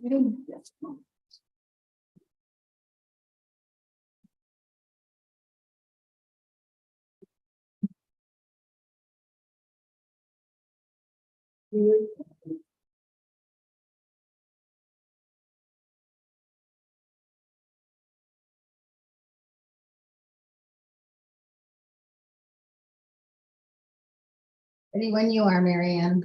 Ready when you are, Mary Ann.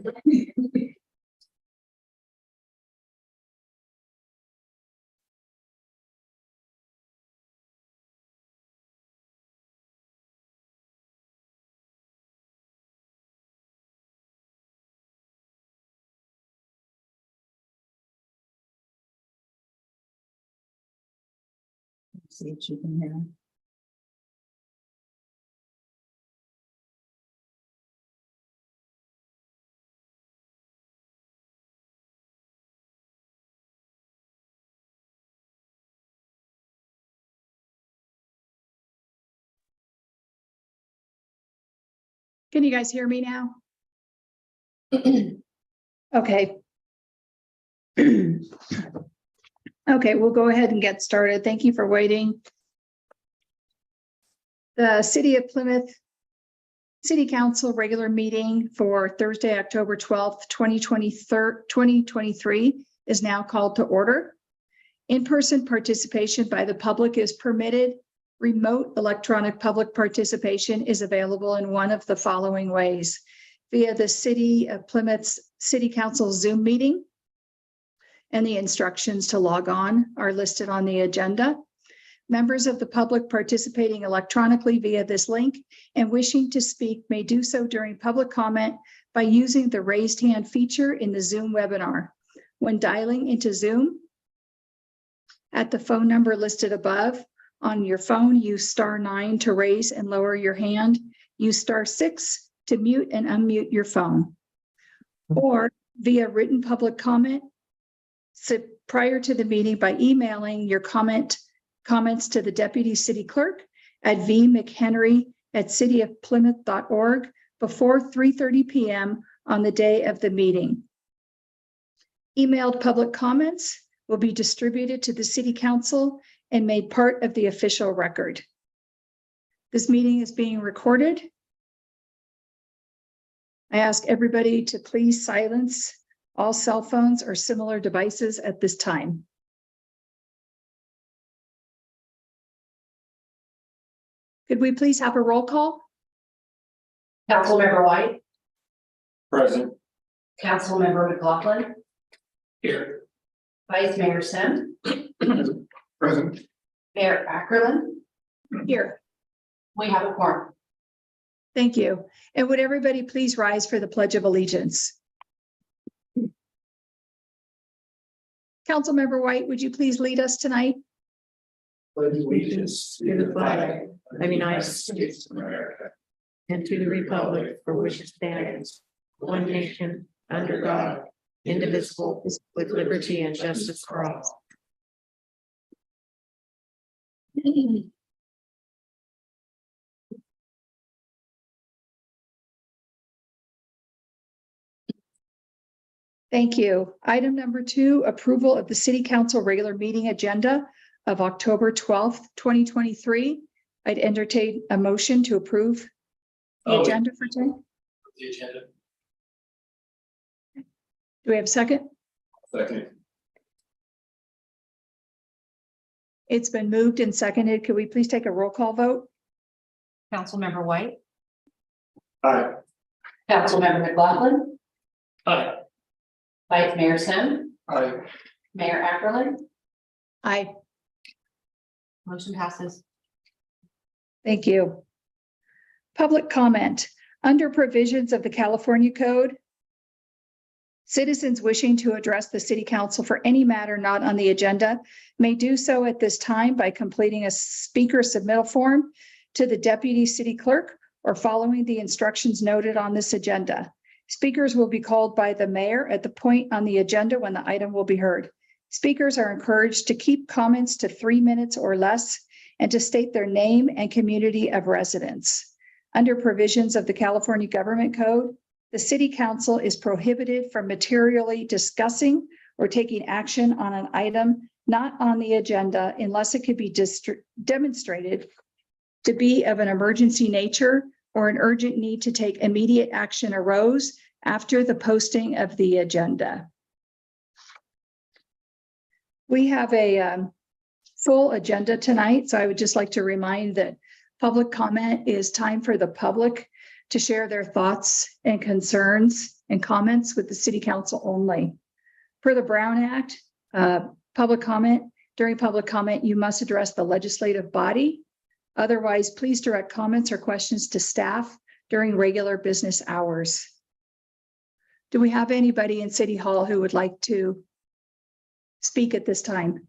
See if you can hear. Can you guys hear me now? Okay. Okay, we'll go ahead and get started. Thank you for waiting. The City of Plymouth City Council regular meeting for Thursday, October 12th, 2023 is now called to order. In-person participation by the public is permitted. Remote electronic public participation is available in one of the following ways: via the City of Plymouth's City Council Zoom meeting, and the instructions to log on are listed on the agenda. Members of the public participating electronically via this link and wishing to speak may do so during public comment by using the raised hand feature in the Zoom webinar. When dialing into Zoom, at the phone number listed above, on your phone, use *9 to raise and lower your hand. Use *6 to mute and unmute your phone. Or via written public comment, prior to the meeting by emailing your comments to the Deputy City Clerk at vmchenry@cityofplymouth.org before 3:30 p.m. on the day of the meeting. Emailed public comments will be distributed to the City Council and made part of the official record. This meeting is being recorded. I ask everybody to please silence all cell phones or similar devices at this time. Could we please have a roll call? Councilmember White, Present. Councilmember McLaughlin, Here. Vice Mayor Sim, Present. Mayor Ackerland. Here. We have a quorum. Thank you. And would everybody please rise for the Pledge of Allegiance? Councilmember White, would you please lead us tonight? Pledge allegiance to the flag of the United States of America and to the republic for which it stands, one nation, under God, indivisible, with liberty and justice for all. Thank you. Item number 2, approval of the City Council regular meeting agenda of October 12th, 2023. I'd entertain a motion to approve the agenda for today. The agenda. Do we have a second? Second. It's been moved and seconded. Could we please take a roll call vote? Councilmember White, Aye. Councilmember McLaughlin, Aye. Vice Mayor Sim, Aye. Mayor Ackerland. Aye. Motion passes. Thank you. Public comment. Under provisions of the California Code, citizens wishing to address the City Council for any matter not on the agenda may do so at this time by completing a speaker submittal form to the Deputy City Clerk or following the instructions noted on this agenda. Speakers will be called by the mayor at the point on the agenda when the item will be heard. Speakers are encouraged to keep comments to 3 minutes or less and to state their name and community of residence. Under provisions of the California Government Code, the City Council is prohibited from materially discussing or taking action on an item not on the agenda unless it could be demonstrated to be of an emergency nature or an urgent need to take immediate action arose after the posting of the agenda. We have a full agenda tonight, so I would just like to remind that public comment is time for the public to share their thoughts and concerns and comments with the City Council only. Per the Brown Act, during public comment, you must address the legislative body. Otherwise, please direct comments or questions to staff during regular business hours. Do we have anybody in City Hall who would like to speak at this time?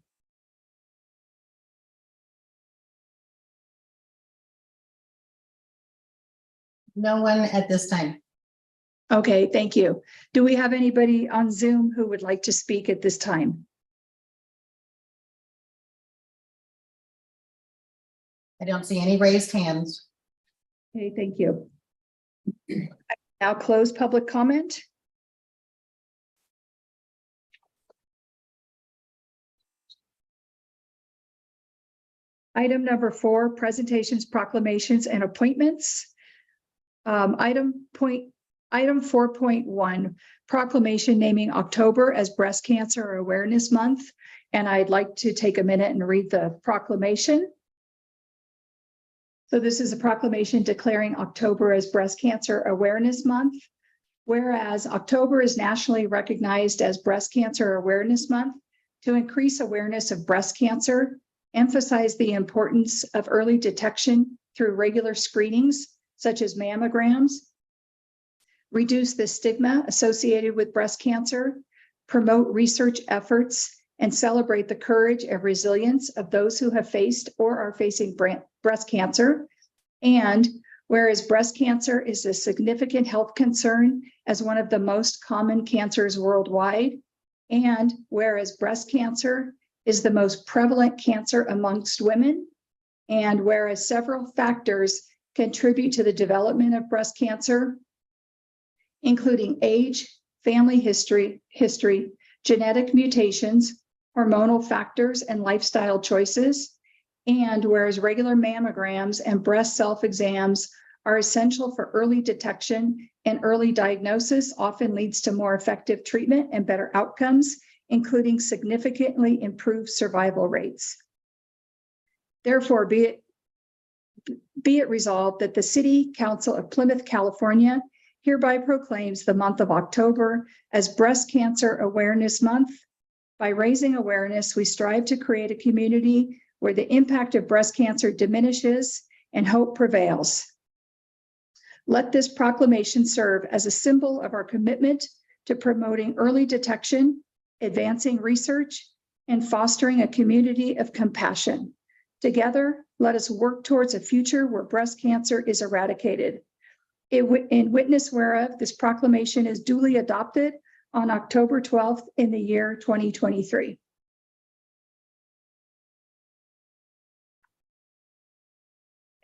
No one at this time. Okay, thank you. Do we have anybody on Zoom who would like to speak at this time? I don't see any raised hands. Okay, thank you. Now close public comment. Item number 4, presentations, proclamations, and appointments. Item 4.1, proclamation naming October as Breast Cancer Awareness Month. And I'd like to take a minute and read the proclamation. So this is a proclamation declaring October as Breast Cancer Awareness Month. Whereas October is nationally recognized as Breast Cancer Awareness Month to increase awareness of breast cancer, emphasize the importance of early detection through regular screenings, such as mammograms, reduce the stigma associated with breast cancer, promote research efforts, and celebrate the courage and resilience of those who have faced or are facing breast cancer. And whereas breast cancer is a significant health concern as one of the most common cancers worldwide, and whereas breast cancer is the most prevalent cancer amongst women, and whereas several factors contribute to the development of breast cancer, including age, family history, genetic mutations, hormonal factors, and lifestyle choices. And whereas regular mammograms and breast self-exams are essential for early detection and early diagnosis, often leads to more effective treatment and better outcomes, including significantly improved survival rates. Therefore, be it resolved that the City Council of Plymouth, California, hereby proclaims the month of October as Breast Cancer Awareness Month. By raising awareness, we strive to create a community where the impact of breast cancer diminishes and hope prevails. Let this proclamation serve as a symbol of our commitment to promoting early detection, advancing research, and fostering a community of compassion. Together, let us work towards a future where breast cancer is eradicated. In witness whereof, this proclamation is duly adopted on October 12th in the year 2023.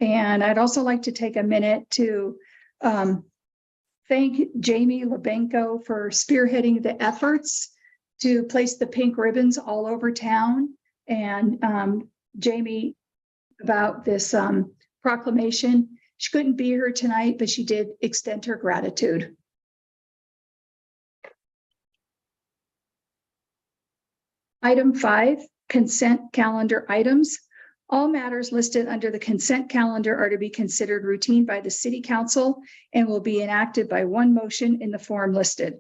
And I'd also like to take a minute to thank Jamie Lebenko for spearheading the efforts to place the pink ribbons all over town. And Jamie, about this proclamation. She couldn't be here tonight, but she did extend her gratitude. Item 5, consent calendar items. All matters listed under the consent calendar are to be considered routine by the City Council and will be enacted by one motion in the form listed.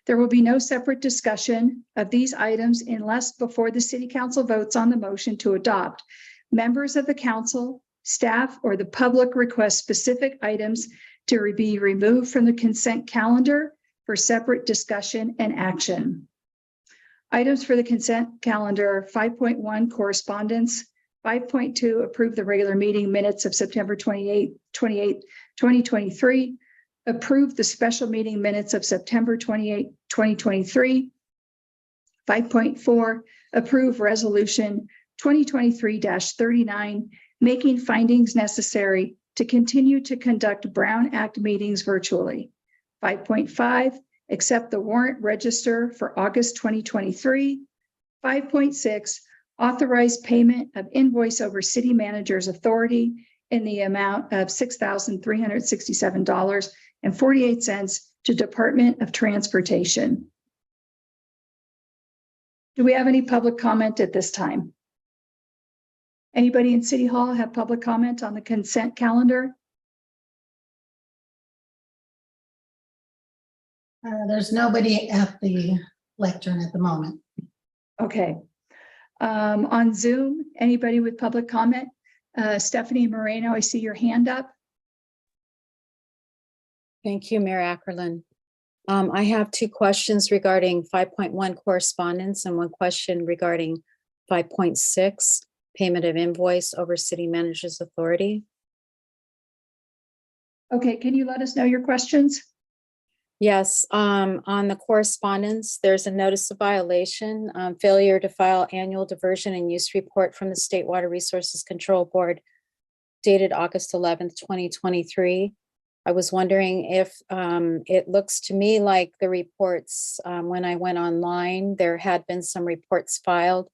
There will be no separate discussion of these items unless before the City Council votes on the motion to adopt. Members of the council, staff, or the public request specific items to be removed from the consent calendar for separate discussion and action. Items for the consent calendar: 5.1 correspondence, 5.2 approve the regular meeting minutes of September 28, 2023, approve the special meeting minutes of September 28, 2023, 5.4 approve resolution 2023-39, making findings necessary to continue to conduct Brown Act meetings virtually. 5.5 accept the warrant register for August 2023. 5.6, authorize payment of invoice over city manager's authority in the amount of $6,367.48 to Department of Transportation. Do we have any public comment at this time? Anybody in City Hall have public comment on the consent calendar? There's nobody at the lectern at the moment. Okay. On Zoom, anybody with public comment? Stephanie Moreno, I see your hand up. Thank you, Mayor Ackerland. I have two questions regarding 5.1 correspondence and one question regarding 5.6 payment of invoice over city manager's authority. Okay, can you let us know your questions? Yes, on the correspondence, there's a notice of violation, failure to file annual diversion and use report from the State Water Resources Control Board dated August 11th, 2023. I was wondering if it looks to me like the reports, when I went online, there had been some reports filed,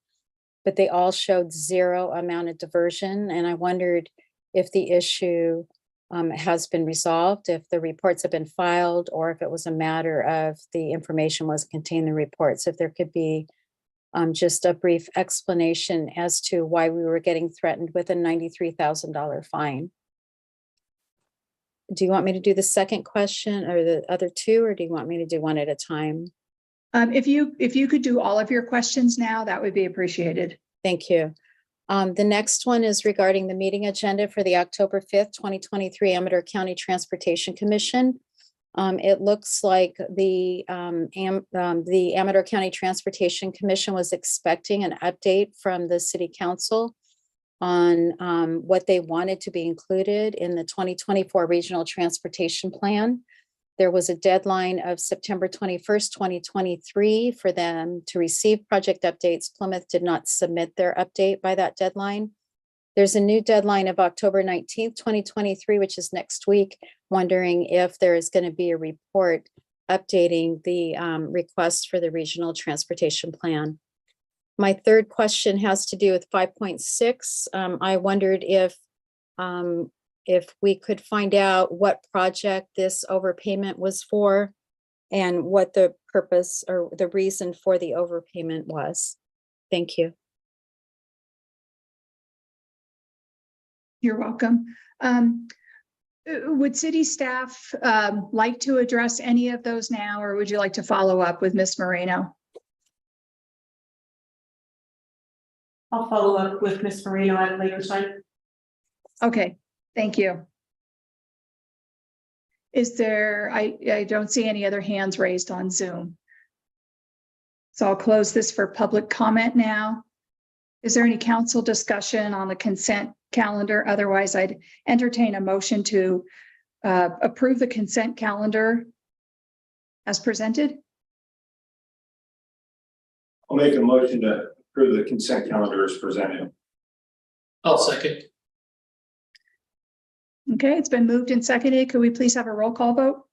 but they all showed zero amount of diversion. And I wondered if the issue has been resolved, if the reports have been filed, or if it was a matter of the information was contained in the reports, if there could be just a brief explanation as to why we were getting threatened with a $93,000 fine. Do you want me to do the second question or the other two, or do you want me to do one at a time? If you could do all of your questions now, that would be appreciated. Thank you. The next one is regarding the meeting agenda for the October 5th, 2023 Amador County Transportation Commission. It looks like the Amador County Transportation Commission was expecting an update from the City Council on what they wanted to be included in the 2024 Regional Transportation Plan. There was a deadline of September 21st, 2023 for them to receive project updates. Plymouth did not submit their update by that deadline. There's a new deadline of October 19th, 2023, which is next week. Wondering if there is going to be a report updating the request for the Regional Transportation Plan. My third question has to do with 5.6. I wondered if we could find out what project this overpayment was for and what the purpose or the reason for the overpayment was. Thank you. You're welcome. Would city staff like to address any of those now, or would you like to follow up with Ms. Moreno? I'll follow up with Ms. Marino at a later time. Okay, thank you. Is there, I don't see any other hands raised on Zoom. So I'll close this for public comment now. Is there any council discussion on the consent calendar? Otherwise, I'd entertain a motion to approve the consent calendar as presented. I'll make a motion to approve the consent calendar as presented. I'll second. Okay, it's been moved and seconded. Could we please have a roll call vote?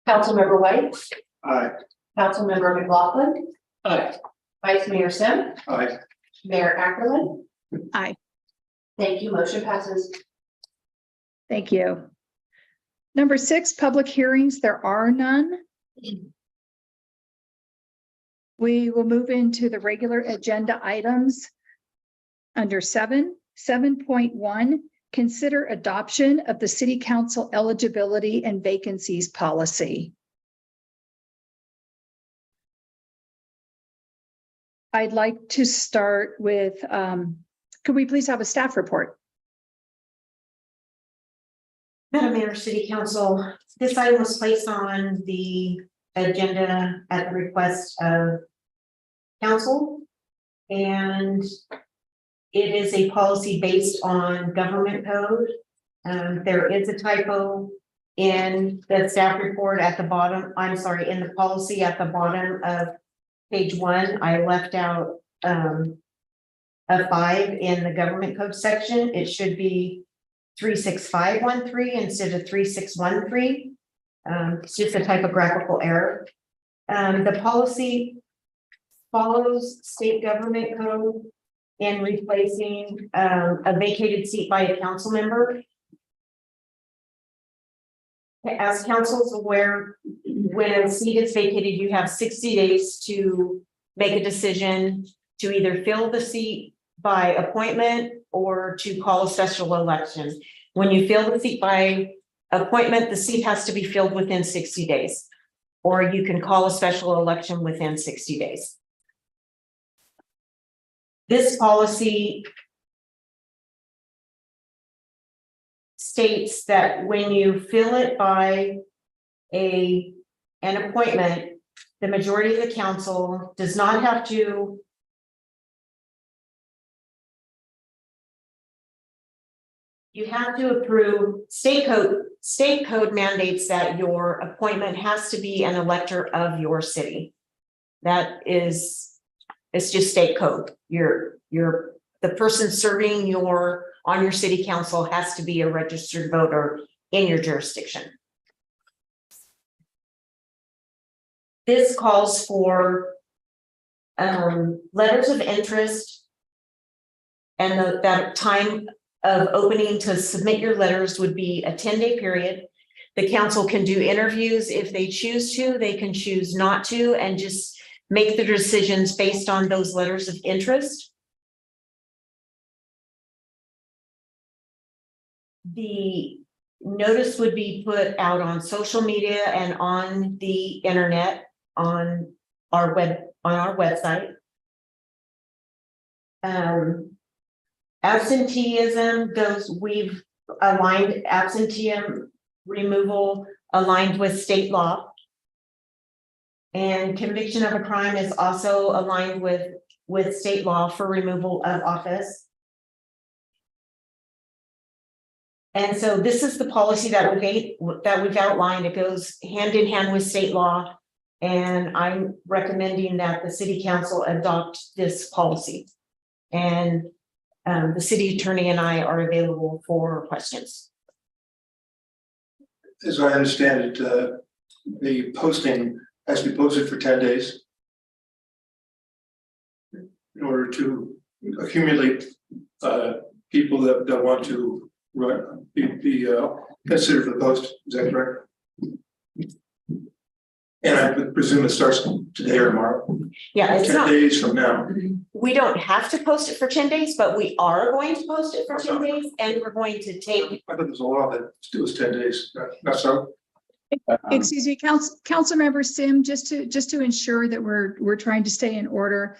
Councilmember White, Aye. Councilmember McLaughlin, Aye. Vice Mayor Sim, Aye. Mayor Ackerland. Aye. Thank you. Motion passes. Thank you. Number 6, public hearings. There are none. We will move into the regular agenda items. Under 7.1, consider adoption of the City Council eligibility and vacancies policy. I'd like to start with, could we please have a staff report? Madam Mayor, City Council, this item was placed on the agenda at the request of council. And it is a policy based on government code. There is a typo in the staff report at the bottom, I'm sorry, in the policy at the bottom of page 1. I left out a 5 in the government code section. It should be 36513 instead of 3613. It's just a typographical error. The policy follows state government code in replacing a vacated seat by a council member. As council is aware, when a seat is vacated, you have 60 days to make a decision to either fill the seat by appointment or to call a special election. When you fill the seat by appointment, the seat has to be filled within 60 days, or you can call a special election within 60 days. This policy states that when you fill it by an appointment, the majority of the council does not have to approve. State code mandates that your appointment has to be an elector of your city. That is, it's just state code. The person serving on your city council has to be a registered voter in your jurisdiction. This calls for letters of interest, and that time of opening to submit your letters would be a 10-day period. The council can do interviews if they choose to. They can choose not to and just make the decisions based on those letters of interest. The notice would be put out on social media and on the internet on our website. Absenteeism we've aligned absenteeism removal aligned with state law. And conviction of a crime is also aligned with state law for removal of office. And so this is the policy that we've outlined. It goes hand in hand with state law. And I'm recommending that the city council adopt this policy. And the city attorney and I are available for questions. As I understand it, the posting has to be posted for 10 days in order to accumulate people that want to be considered for the post. Is that correct? And I would presume it starts today or tomorrow. Yeah, it's 10 not. days from now. We don't have to post it for 10 days, but we are going to post it for 10 days, and we're going to take. I thought there's a law that it was 10 days. Not so. Excuse me, Councilmember Sim, just to ensure that we're trying to stay in order.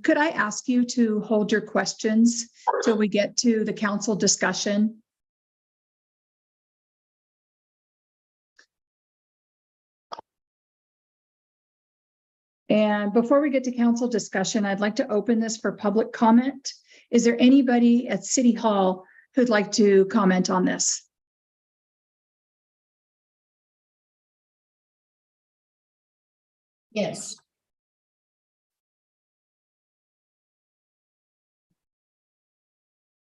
Could I ask you to hold your questions till we get to the council discussion? And before we get to council discussion, I'd like to open this for public comment. Is there anybody at City Hall who'd like to comment on this? Yes.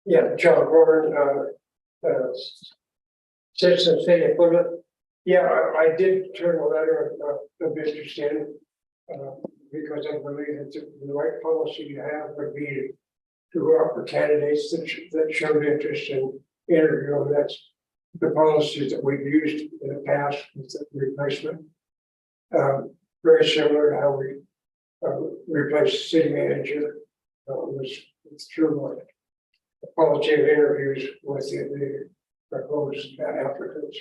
Yeah, John Gordon, citizen of the city of Plymouth. Yeah, I did turn a letter of interest in because I believe that the right policy to have would be to go out for candidates that showed interest in interviewing. That's the policies that we've used in the past with the replacement. Very similar to how we replaced the city manager was through a policy of interviews with the proposed applicants.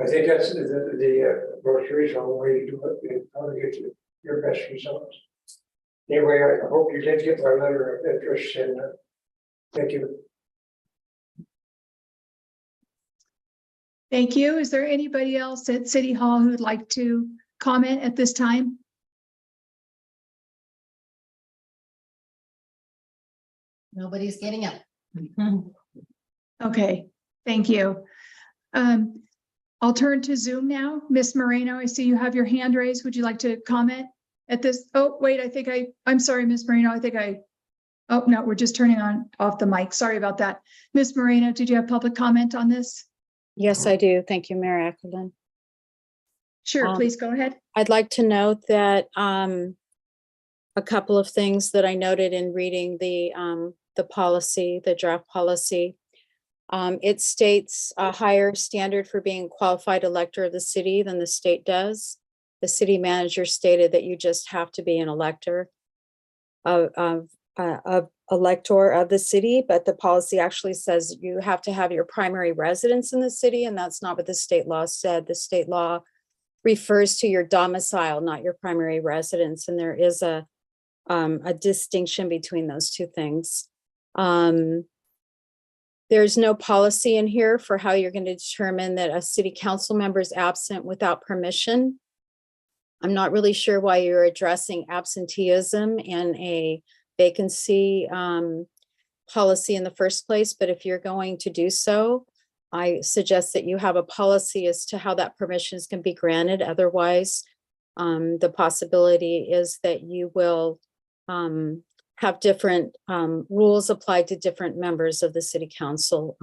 I think that's the most reasonable way to do it and how to get to your best results. Anyway, I hope you did get my letter of interest, and thank you. Thank you. Is there anybody else at City Hall who'd like to comment at this time? Nobody's getting up. Okay, thank you. I'll turn to Zoom now. Ms. Moreno, I see you have your hand raised. Would you like to comment at this? Oh, wait, I'm sorry, Ms. Moreno. Oh, no, we're just turning off the mic. Sorry about that. Ms. Moreno, did you have public comment on this? Yes, I do. Thank you, Mayor Ackerman. Sure, please go ahead. I'd like to note that a couple of things that I noted in reading the policy, the draft policy. It states a higher standard for being a qualified elector of the city than the state does. The city manager stated that you just have to be an elector of elector of the city, but the policy actually says you have to have your primary residence in the city, and that's not what the state law said. The state law refers to your domicile, not your primary residence, and there is a distinction between those two things. There's no policy in here for how you're going to determine that a city council member is absent without permission. I'm not really sure why you're addressing absenteeism in a vacancy policy in the first place, but if you're going to do so, I suggest that you have a policy as to how that permission can be granted. Otherwise, the possibility is that you will have different rules applied to different members of the city council.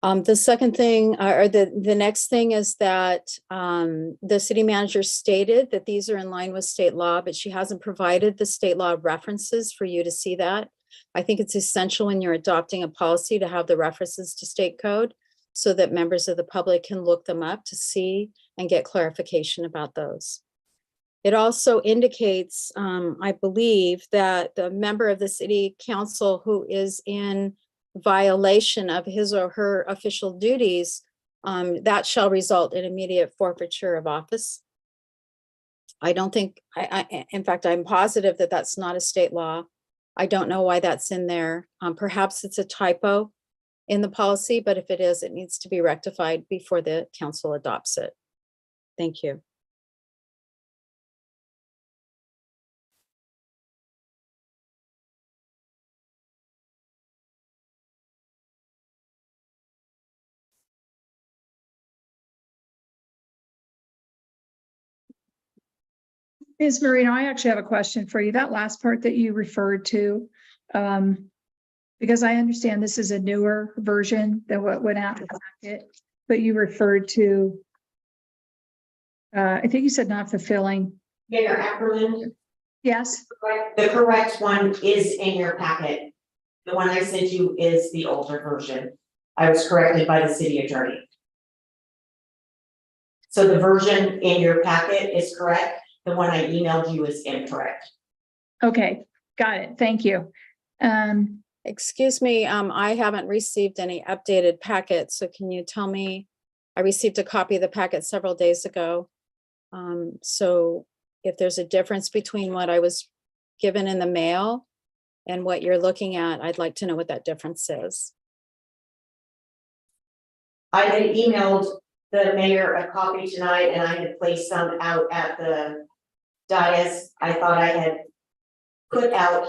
The second thing, or the next thing is that the city manager stated that these are in line with state law, but she hasn't provided the state law references for you to see that. I think it's essential when you're adopting a policy to have the references to state code so that members of the public can look them up to see and get clarification about those. It also indicates, I believe, that the member of the city council who is in violation of his or her official duties, that shall result in immediate forfeiture of office. I don't think, in fact, I'm positive that that's not a state law. I don't know why that's in there. Perhaps it's a typo in the policy, but if it is, it needs to be rectified before the council adopts it. Thank you. Ms. Marino, I actually have a question for you. That last part that you referred to, because I understand this is a newer version than what went out in the packet, but you referred to, I think you said not fulfilling. Mayor Ackerman, Yes, the correct one is in your packet. The one I sent you is the older version. I was corrected by the city attorney. So the version in your packet is correct. The one I emailed you is incorrect. okay, got it. Thank you. Excuse me, I haven't received any updated packets, so can you tell me? I received a copy of the packet several days ago. So if there's a difference between what I was given in the mail and what you're looking at, I'd like to know what that difference is. I had emailed the mayor a copy tonight and I had placed some out at the dais. I thought I had put out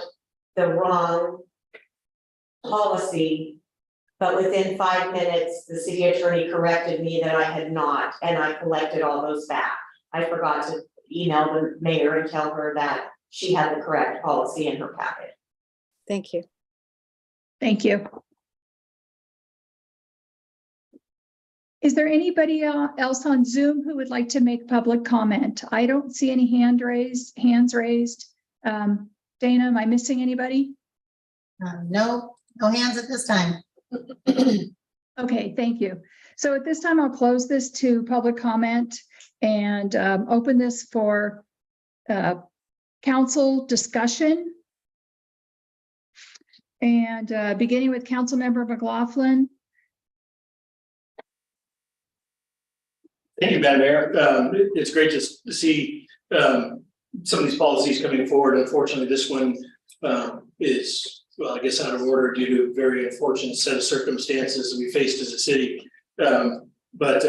the wrong policy, but within 5 minutes, the city attorney corrected me that I had not, and I collected all those back. I forgot to email the mayor and tell her that she had the correct policy in her packet. Thank you. Thank you. Is there anybody else on Zoom who would like to make public comment? I don't see any hands raised. Dana, am I missing anybody? No hands at this time. Okay, thank you. So at this time, I'll close this to public comment and open this for council discussion. And beginning with Councilmember McLaughlin. Thank you, Madam Mayor. It's great to see some of these policies coming forward. Unfortunately, this one is, well, I guess out of order due to a very unfortunate set of circumstances that we faced as a city. But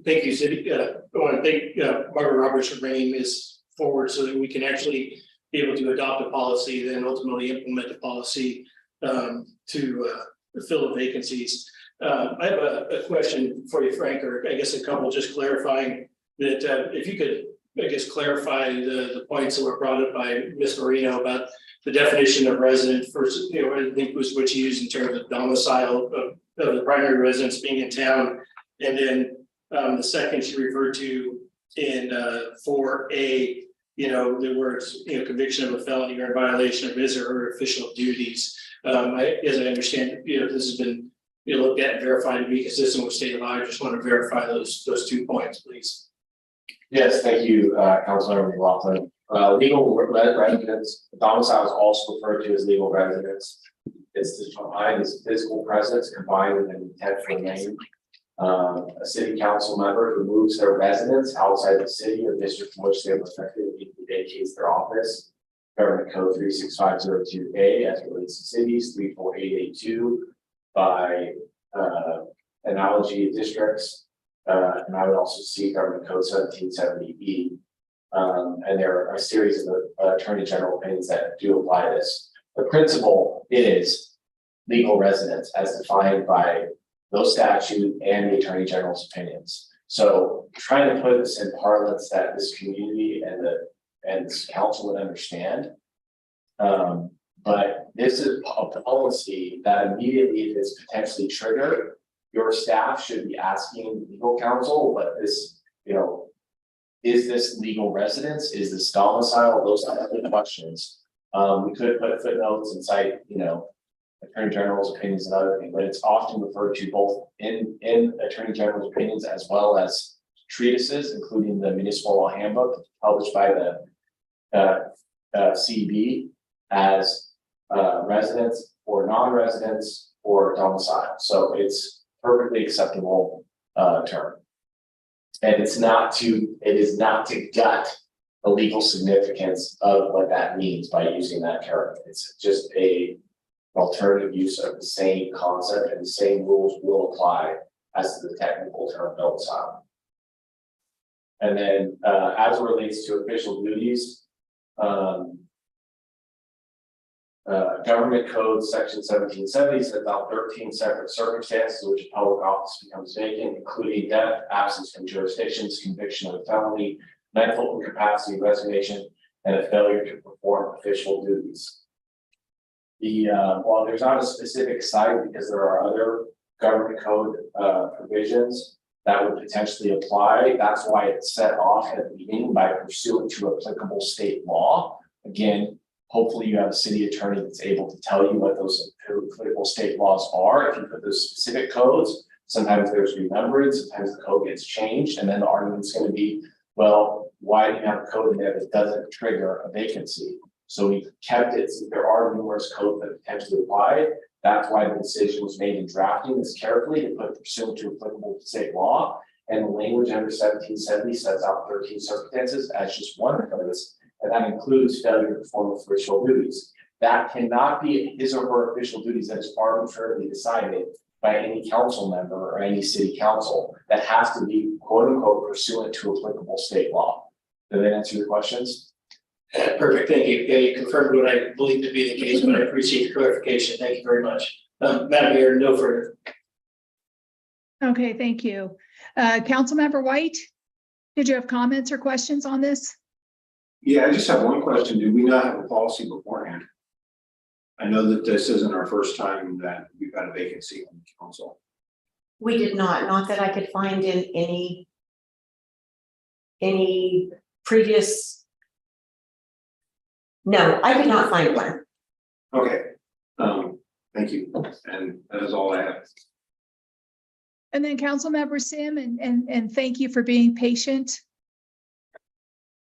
thank you, City. I want to thank Margaret Roberts for bringing this forward so that we can actually be able to adopt a policy, then ultimately implement the policy to fill the vacancies. I have a question for you, Frank, or I guess a couple just clarifying that if you could, I guess, clarify the points that were brought up by Ms. Marino about the definition of resident versus, you know, I think was what you used in terms of domicile of the primary residence being in town. And then The second she referred to in 4A, the words, conviction of a felony or violation of his or her official duties. As I understand, this has been looked at and verified to be consistent with state law. I just want to verify those 2 points, please. Yes, thank you, Councilmember McLaughlin. Legal residence, domicile is also referred to as legal residence. It's defined as physical presence combined with an intent to remain. A city council member who moves their residence outside the city or district from which they have effectively vacates their office. Government Code 36502A as it relates to cities, 34882 by analogy of districts. And I would also see Government Code 1770E. And there are a series of Attorney General opinions that do apply this. The principle is legal residence as defined by those statutes and the Attorney General's opinions. So trying to put this in parlance that this community and this council would understand. But this is a policy that immediately, if it's potentially triggered, your staff should be asking legal counsel, what this, is this legal residence? Is this domicile? Those are the questions. We could put footnotes and cite, Attorney General's opinions and other things, but it's often referred to both in Attorney General's opinions as well as treatises, including the Municipal Law Handbook published by the CB as residence or non-residence or domicile. So it's perfectly acceptable term. And it is not to gut the legal significance of what that means by using that term. It's just a alternative use of the same concept, and the same rules will apply as to the technical term domicile. And then as it relates to official duties, Government Code Section 1770 sets out 13 separate circumstances in which a public office becomes vacant, including death, absence from jurisdictions, conviction of a felony, mental incapacity, resignation, and a failure to perform official duties. While there's not a specific site, because there are other government code provisions that would potentially apply, that's why it's set off at the beginning by pursuant to applicable state law. Again, hopefully you have a city attorney that's able to tell you what those applicable state laws are. If you put those specific codes, sometimes there's remembrance, sometimes the code gets changed, and then the argument's going to be, well, why do you have a code in there that doesn't trigger a vacancy? So we kept it, so there are numerous codes that potentially apply. That's why the decision was made in drafting this carefully to put pursuant to applicable state law. And the language under 1770 sets out 13 circumstances as just one of those, and that includes failure to perform official duties. That cannot be his or her official duties that is arbitrarily decided by any council member or any city council. That has to be quote unquote pursuant to applicable state law. Did that answer your questions? Perfect, thank you. Yeah, you confirmed what I believe to be the case, but I appreciate your clarification. Thank you very much. Madam Mayor, no further. Okay, thank you. Councilmember White, did you have comments or questions on this? Yeah, I just have one question. Do we not have a policy beforehand? I know that this isn't our first time that we've had a vacancy on the council. We did not that I could find in any previous. No, I could not find one. Okay, thank you. And that is all I have. And then Councilmember Sim, and thank you for being patient.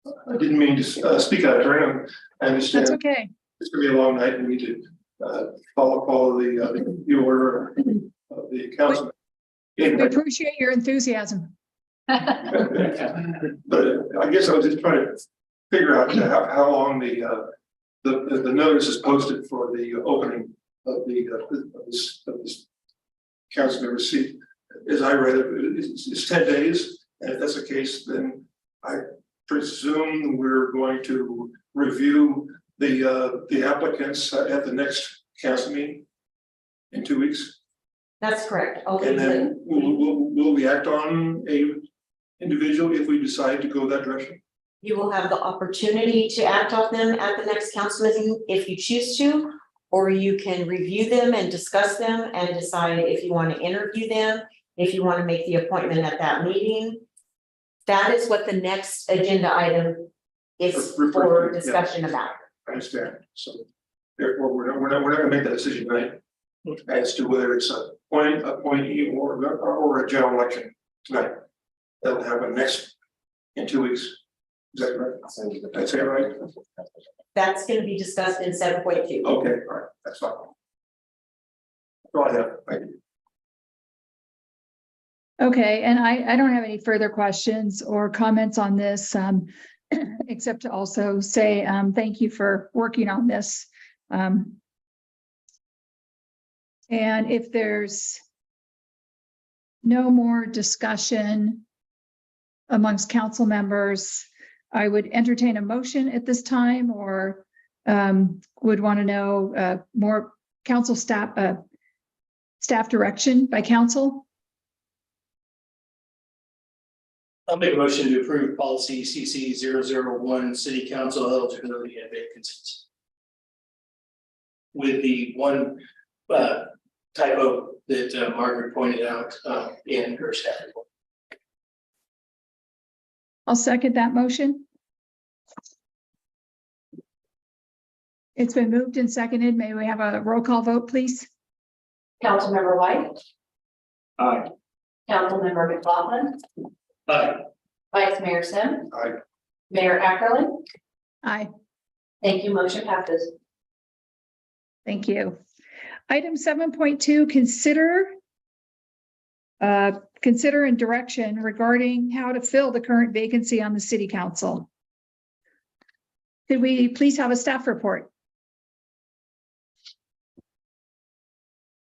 I didn't mean to speak out of turn. I understand. That's okay. It's gonna be a long night and we need to follow the order of the council. We appreciate your enthusiasm. But I guess I was just trying to figure out how long the notice is posted for the opening of this council member seat. As I read it, it's 10 days. And if that's the case, then I presume we're going to review the applicants at the next council meeting in 2 weeks. That's correct. And then will we act on a individual if we decide to go that direction? You will have the opportunity to act on them at the next council meeting if you choose to, or you can review them and discuss them and decide if you want to interview them if you want to make the appointment at that meeting. That is what the next agenda item is for discussion about. I understand, so therefore, we're not gonna make that decision tonight as to whether it's a appointee or a general election tonight. That'll happen next, in 2 weeks. Is that correct? That's it, right? That's going to be discussed in 7.2. Okay, all right, that's fine. That's all I have, thank you. Okay, and I don't have any further questions or comments on this, except to also say, thank you for working on this. And if there's no more discussion amongst council members, I would entertain a motion at this time, or would want to know more council staff direction by council. I'll make a motion to approve policy CC 001, city council eligibility and vacancies. With the one typo that Margaret pointed out in her staff report. I'll second that motion. It's been moved and seconded. May we have a roll call vote, please? Councilmember White, Aye. Councilmember McLaughlin, Aye. Vice Mayor Sim. Aye. Mayor Ackerlin. Aye. Thank you. Motion passes. Thank you. Item 7.2, consider and direction regarding how to fill the current vacancy on the city council. Could we please have a staff report?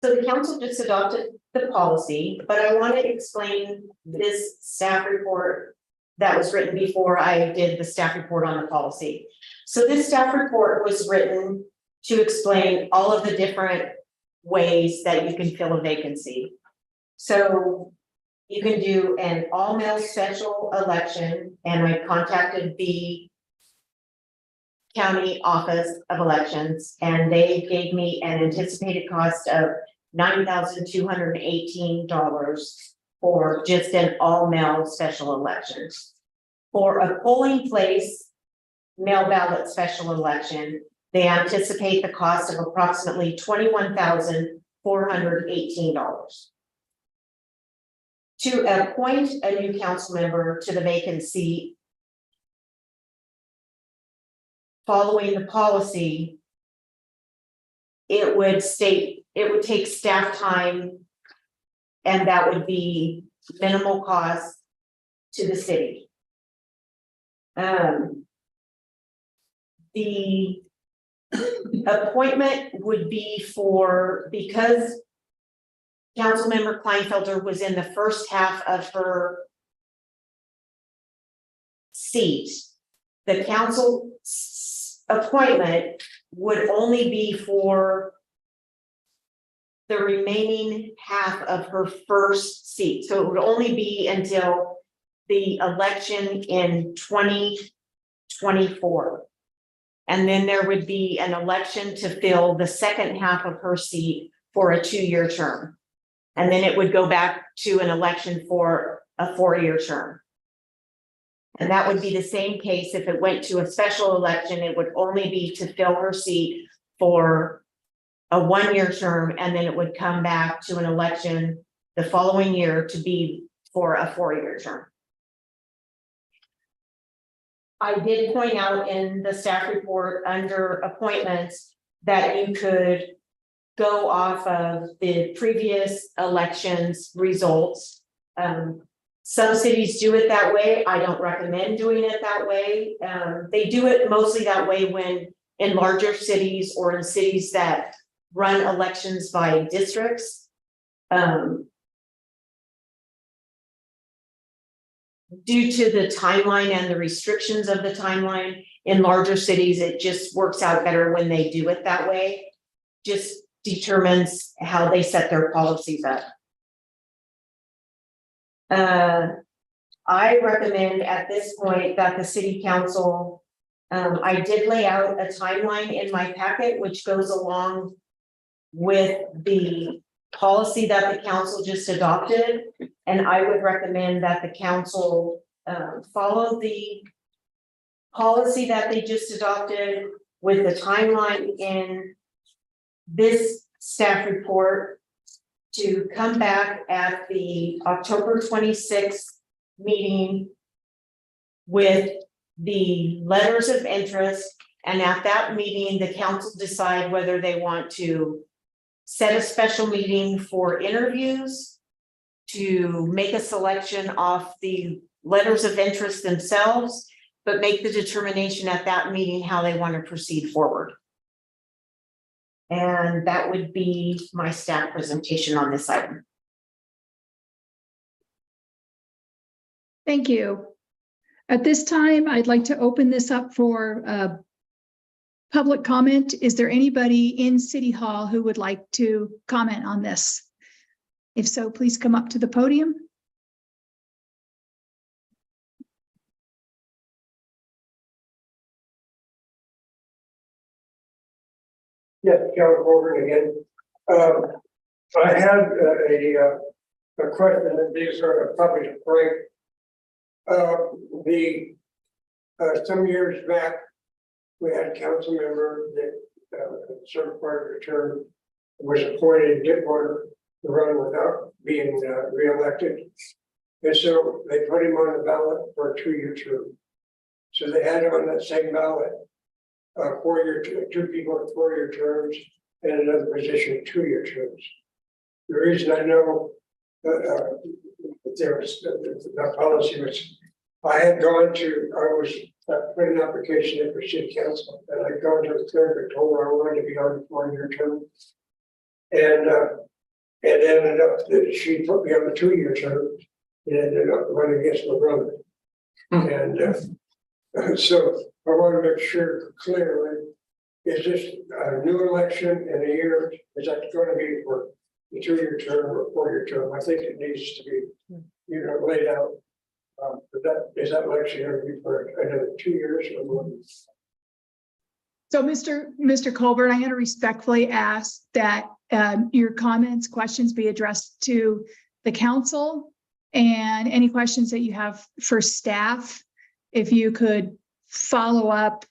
So the council just adopted the policy, but I want to explain this staff report that was written before I did the staff report on the policy. So this staff report was written to explain all of the different ways that you can fill a vacancy. So you can do an all-male special election, and I contacted the county office of elections, and they gave me an anticipated cost of $9,218 for just an all-male special election. For a polling place mail ballot special election, they anticipate the cost of approximately $21,418. To appoint a new council member to the vacant seat following the policy, it would take staff time, and that would be minimal cost to the city. The appointment would be because Councilmember Kleinfelder was in the first half of her seat, the council appointment would only be for the remaining half of her first seat. So it would only be until the election in 2024. And then there would be an election to fill the second half of her seat for a 2-year term. And then it would go back to an election for a 4-year term. And that would be the same case if it went to a special election. It would only be to fill her seat for a 1-year term, and then it would come back to an election the following year to be for a 4-year term. I did point out in the staff report under appointments that you could go off of the previous elections results. Some cities do it that way. I don't recommend doing it that way. They do it mostly that way when in larger cities or in cities that run elections by districts. Due to the timeline and the restrictions of the timeline in larger cities, it just works out better when they do it that way. Just determines how they set their policies up. I recommend at this point that the city council, I did lay out a timeline in my packet, which goes along with the policy that the council just adopted. And I would recommend that the council follow the policy that they just adopted with the timeline in this staff report to come back at the October 26th meeting with the letters of interest. And at that meeting, the council decide whether they want to set a special meeting for interviews, to make a selection off the letters of interest themselves, but make the determination at that meeting how they want to proceed forward. And that would be my staff presentation on this item. Thank you. At this time, I'd like to open this up for public comment. Is there anybody in City Hall who would like to comment on this? If so, please come up to the podium. Yes, John Corbin again. I had a question, and these are probably break. Some years back, we had a council member that served part of the term, was appointed, didn't want to run without being reelected. And so they put him on the ballot for a 2-year term. So they had him on that same ballot, 4-year, 2 people with 4-year terms, and another position, 2-year terms. The reason I know there was that policy was, I was put an application in for city council, and I'd gone to the clerk and told her I wanted to be on the 4-year term. And ended up that she put me on the 2-year term, and ended up running against my brother. And so I want to make sure clearly, is this a new election in a year? Is that going to be for the 2-year term or 4-year term? I think it needs to be, laid out. But is that election going to be for another 2 years or more? So Mr. Colbert, I'm going to respectfully ask that your comments, questions be addressed to the council, and any questions that you have for staff, if you could follow up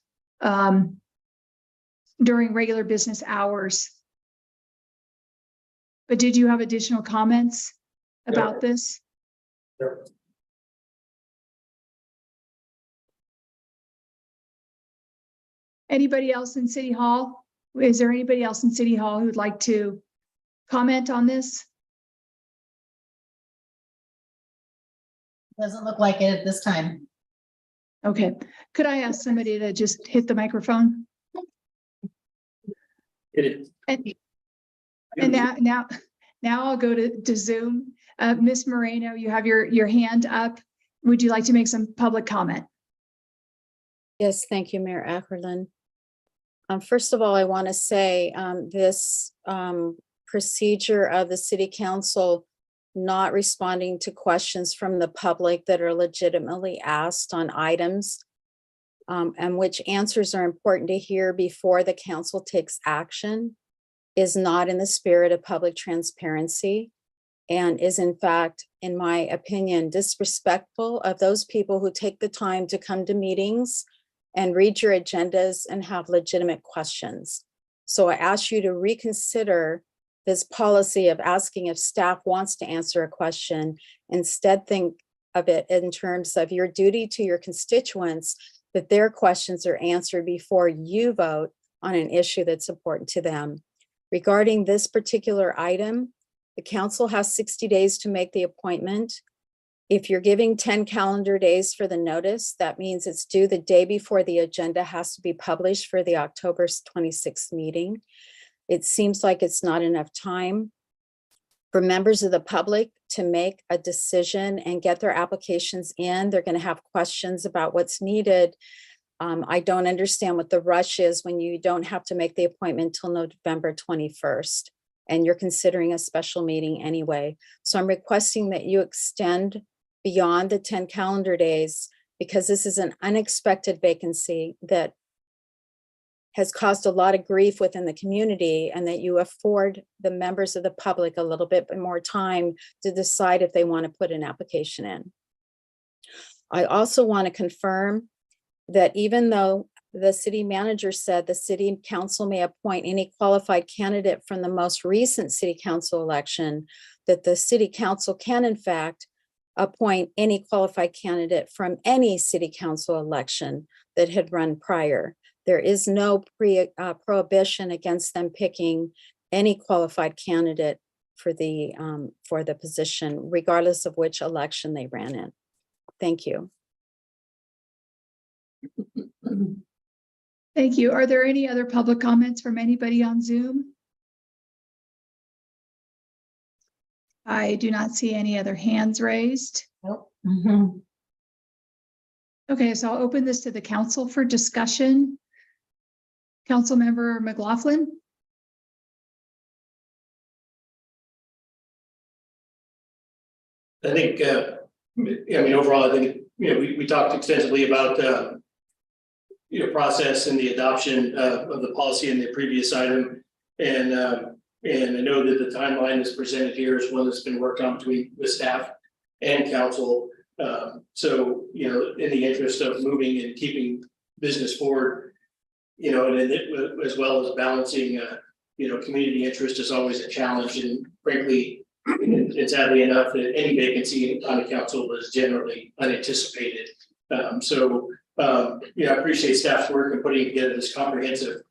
during regular business hours. But did you have additional comments about this? Yeah. Anybody else in City Hall? Is there anybody else in City Hall who would like to comment on this? Doesn't look like it at this time. Okay, could I ask somebody to just hit the microphone? It is. And now I'll go to Zoom. Ms. Moreno, you have your hand up. Would you like to make some public comment? Yes, thank you, Mayor Ackerlin. First of all, I want to say this procedure of the city council not responding to questions from the public that are legitimately asked on items and which answers are important to hear before the council takes action is not in the spirit of public transparency and is in fact, in my opinion, disrespectful of those people who take the time to come to meetings and read your agendas and have legitimate questions. So I ask you to reconsider this policy of asking if staff wants to answer a question. Instead, think of it in terms of your duty to your constituents, that their questions are answered before you vote on an issue that's important to them. Regarding this particular item, the council has 60 days to make the appointment. If you're giving 10 calendar days for the notice, that means it's due the day before the agenda has to be published for the October 26th meeting. It seems like it's not enough time for members of the public to make a decision and get their applications in. They're going to have questions about what's needed. I don't understand what the rush is when you don't have to make the appointment till November 21st, and you're considering a special meeting anyway. So I'm requesting that you extend beyond the 10 calendar days, because this is an unexpected vacancy that has caused a lot of grief within the community, and that you afford the members of the public a little bit more time to decide if they want to put an application in. I also want to confirm that even though the city manager said the city council may appoint any qualified candidate from the most recent city council election, that the city council can in fact appoint any qualified candidate from any city council election that had run prior. There is no prohibition against them picking any qualified candidate for the position, regardless of which election they ran in. Thank you. Thank you. Are there any other public comments from anybody on Zoom? I do not see any other hands raised. Nope. Okay, so I'll open this to the council for discussion. Councilmember McLaughlin. I think, I mean, overall, I think, we talked extensively about, process and the adoption of the policy in the previous item. And I know that the timeline that's presented here is one that's been worked on between the staff and council. So, in the interest of moving and keeping business forward, and as well as balancing, community interest is always a challenge. And frankly, and sadly enough, that any vacancy on the council was generally unanticipated. I appreciate staff's work in putting together this comprehensive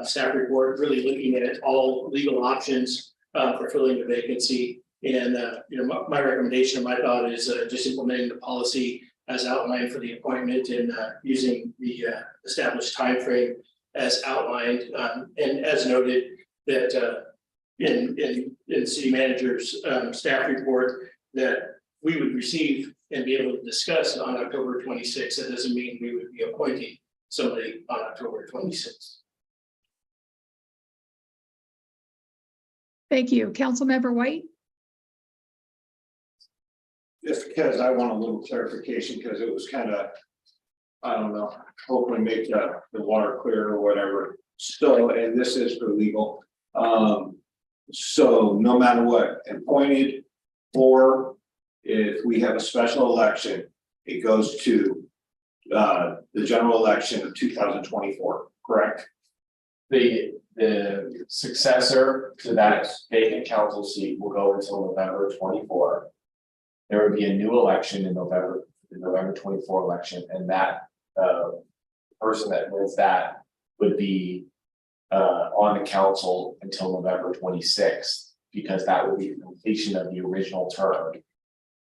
staff report, really looking at all legal options for filling the vacancy. And my recommendation or my thought is just implementing the policy as outlined for the appointment and using the established time frame as outlined, and as noted that in city manager's staff report that we would receive and be able to discuss on October 26th. That doesn't mean we would be appointing somebody on October 26th. Thank you. Councilmember White. Just because I want a little clarification, because it was kind of, I don't know, hopefully make the water clear or whatever. So, and this is for legal. So no matter what, appointed, or if we have a special election, it goes to the general election of 2024, correct? The successor to that vacant council seat will go until November 24. There would be a new election in November, the November 24 election, and that person that wins that would be on the council until November 26th, because that would be the completion of the original term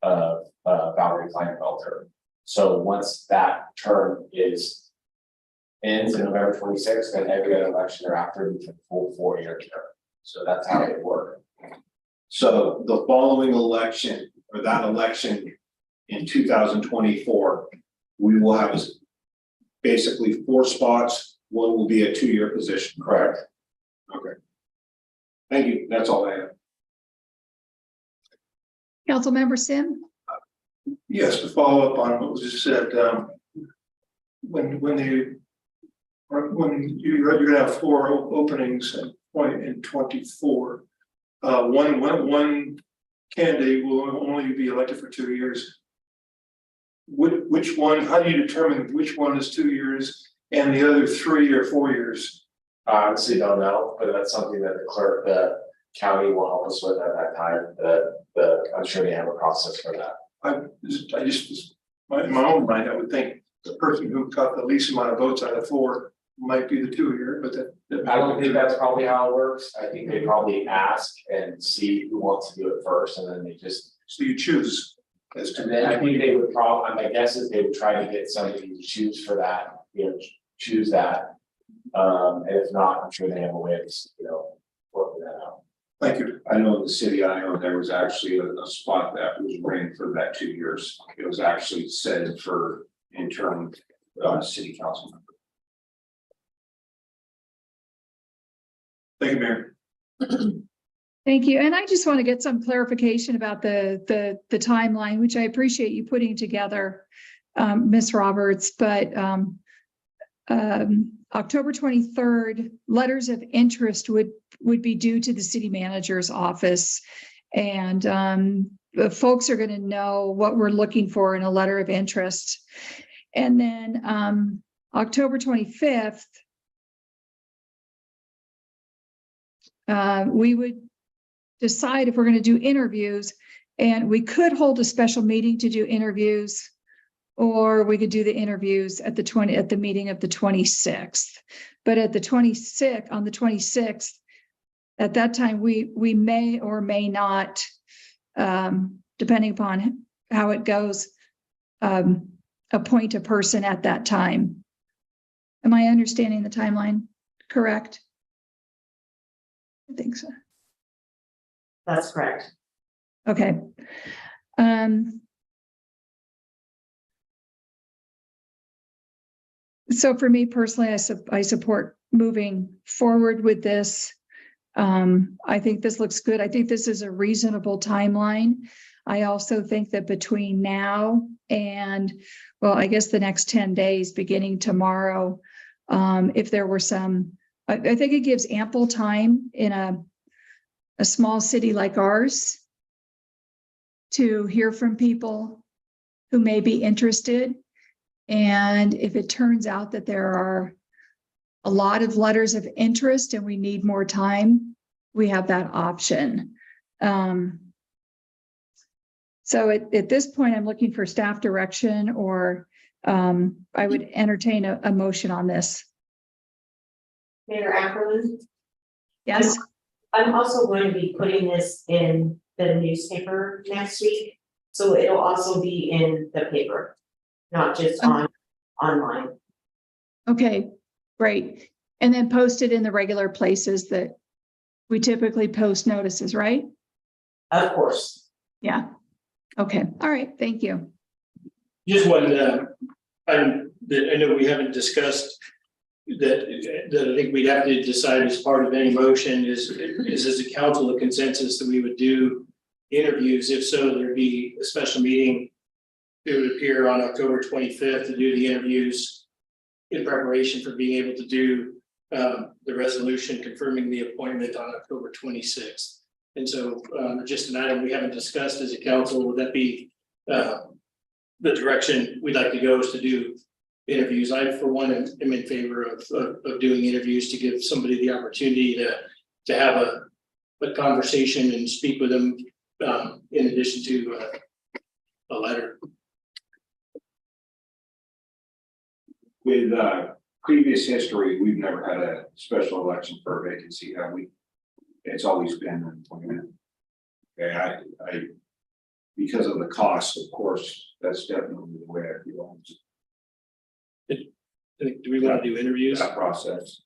of Valerie Kleinfelter. So once that term ends in November 26th, then every other election thereafter we can full 4-year term. So that's how it works. So the following election, or that election in 2024, we will have basically 4 spots. One will be a 2-year position, correct? Okay. Thank you. That's all I have. Councilmember Sim. Yes, to follow up on what was just said, when you're gonna have 4 openings in 24. One candidate will only be elected for 2 years. Which one? How do you determine which one is 2 years and the other 3 or 4 years? I honestly don't know, but that's something that the county will help us with at that time. I'm sure they have a process for that. In my own mind, I would think the person who got the least amount of votes out of 4 might be the 2-year, but that. I don't think that's probably how it works. I think they probably ask and see who wants to do it first, and then they just. So you choose. And then I think they would my guess is they would try to get somebody to choose for that, choose that. And if not, I'm sure they have a way of, working that out. Thank you. I know in the city I know there was actually a spot that was ran for that 2 years. It was actually set for interim city council member. Thank you, Mayor. Thank you. And I just want to get some clarification about the timeline, which I appreciate you putting together, Ms. Roberts. But October 23rd, letters of interest would be due to the city manager's office. And the folks are going to know what we're looking for in a letter of interest. And then October 25th, we would decide if we're going to do interviews, and we could hold a special meeting to do interviews, or we could do the interviews at the meeting of the 26th. But at the 26th, at that time, we may or may not, depending upon how it goes, appoint a person at that time. Am I understanding the timeline correct? I think so. That's correct. Okay. So for me personally, I support moving forward with this. I think this looks good. I think this is a reasonable timeline. I also think that between now and, well, I guess the next 10 days, beginning tomorrow, if there were some, I think it gives ample time in a small city like ours to hear from people who may be interested. And if it turns out that there are a lot of letters of interest and we need more time, we have that option. So at this point, I'm looking for staff direction, or I would entertain a motion on this. Mayor Ackerman, Yes, I'm also going to be putting this in the newspaper next week. So it'll also be in the paper, not just online. okay, great. And then post it in the regular places that we typically post notices, right? Of course. Yeah. Okay, all right, thank you. Just one, item that I know we haven't discussed that I think we'd have to decide as part of any motion is as a council a consensus that we would do interviews. If so, there'd be a special meeting. It would appear on October 25th to do the interviews in preparation for being able to do the resolution confirming the appointment on October 26th. And so just an item we haven't discussed as a council, would that be the direction we'd like to go, is to do interviews? I, for one, am in favor of doing interviews to give somebody the opportunity to have a conversation and speak with them in addition to a letter. With previous history, we've never had a special election for a vacancy, have we? It's always been an appointment. Okay, I because of the cost, of course, that's definitely the way I feel. Do we want to do interviews? That process.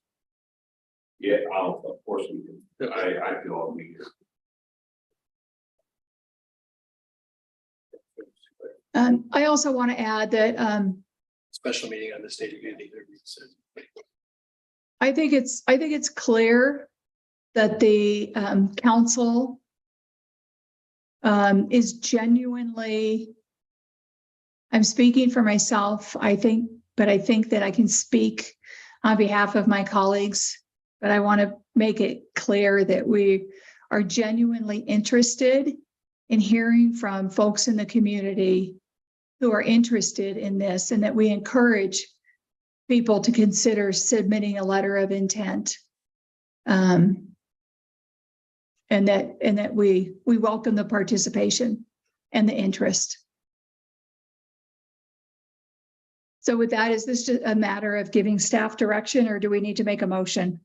Yeah, of course we can. I feel we do. I also want to add that Special meeting on the state of Unity. I think it's clear that the council is genuinely, I'm speaking for myself, I think that I can speak on behalf of my colleagues, but I want to make it clear that we are genuinely interested in hearing from folks in the community who are interested in this, and that we encourage people to consider submitting a letter of intent. And that we welcome the participation and the interest. So with that, is this just a matter of giving staff direction, or do we need to make a motion?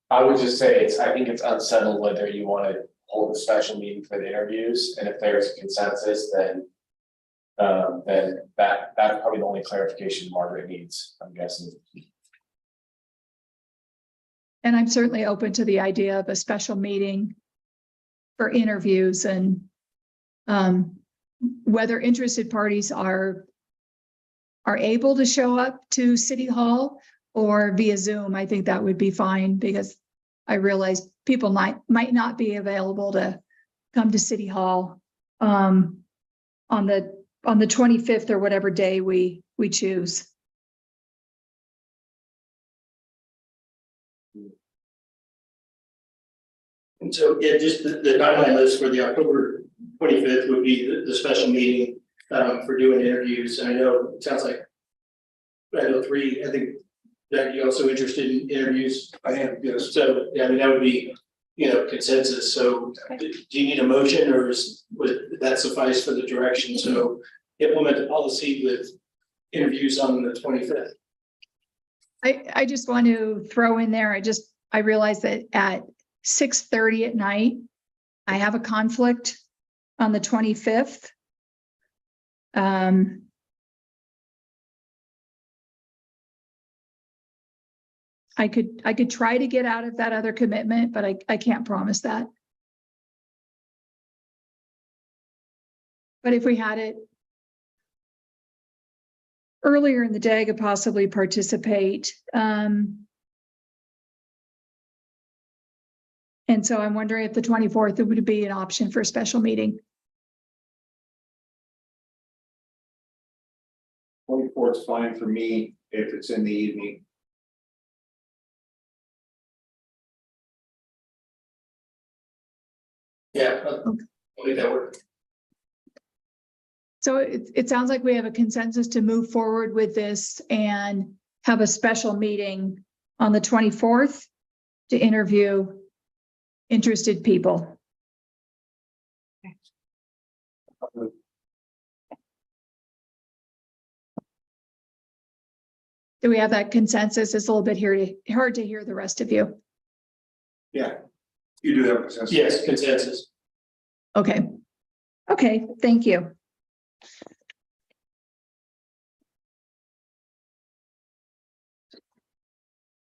I would just say I think it's unsettled whether you want to hold a special meeting for the interviews, and if there's a consensus, then that's probably the only clarification Margaret needs, I'm guessing. And I'm certainly open to the idea of a special meeting for interviews, and whether interested parties are able to show up to City Hall or via Zoom. I think that would be fine, because I realize people might not be available to come to City Hall on the 25th or whatever day we choose. And so, yeah, just the timeline list for the October 25th would be the special meeting for doing interviews. And I know, it sounds like, I know three, I think that you're also interested in interviews. I am, yes. So, yeah, I mean, that would be, consensus. So do you need a motion or would that suffice for the direction? So implement the policy with interviews on the 25th. I just want to throw in there, I realized that at 6:30 at night, I have a conflict on the 25th. I could try to get out of that other commitment, but I can't promise that. But if we had it earlier in the day, I could possibly participate. And so I'm wondering if the 24th would be an option for a special meeting. 24th is fine for me if it's in the evening. Yeah, I'll make that work. So it sounds like we have a consensus to move forward with this and have a special meeting on the 24th to interview interested people. Do we have that consensus? It's a little bit hard to hear the rest of you. Yeah, you do have a consensus. Yes, consensus. Okay. Okay, thank you.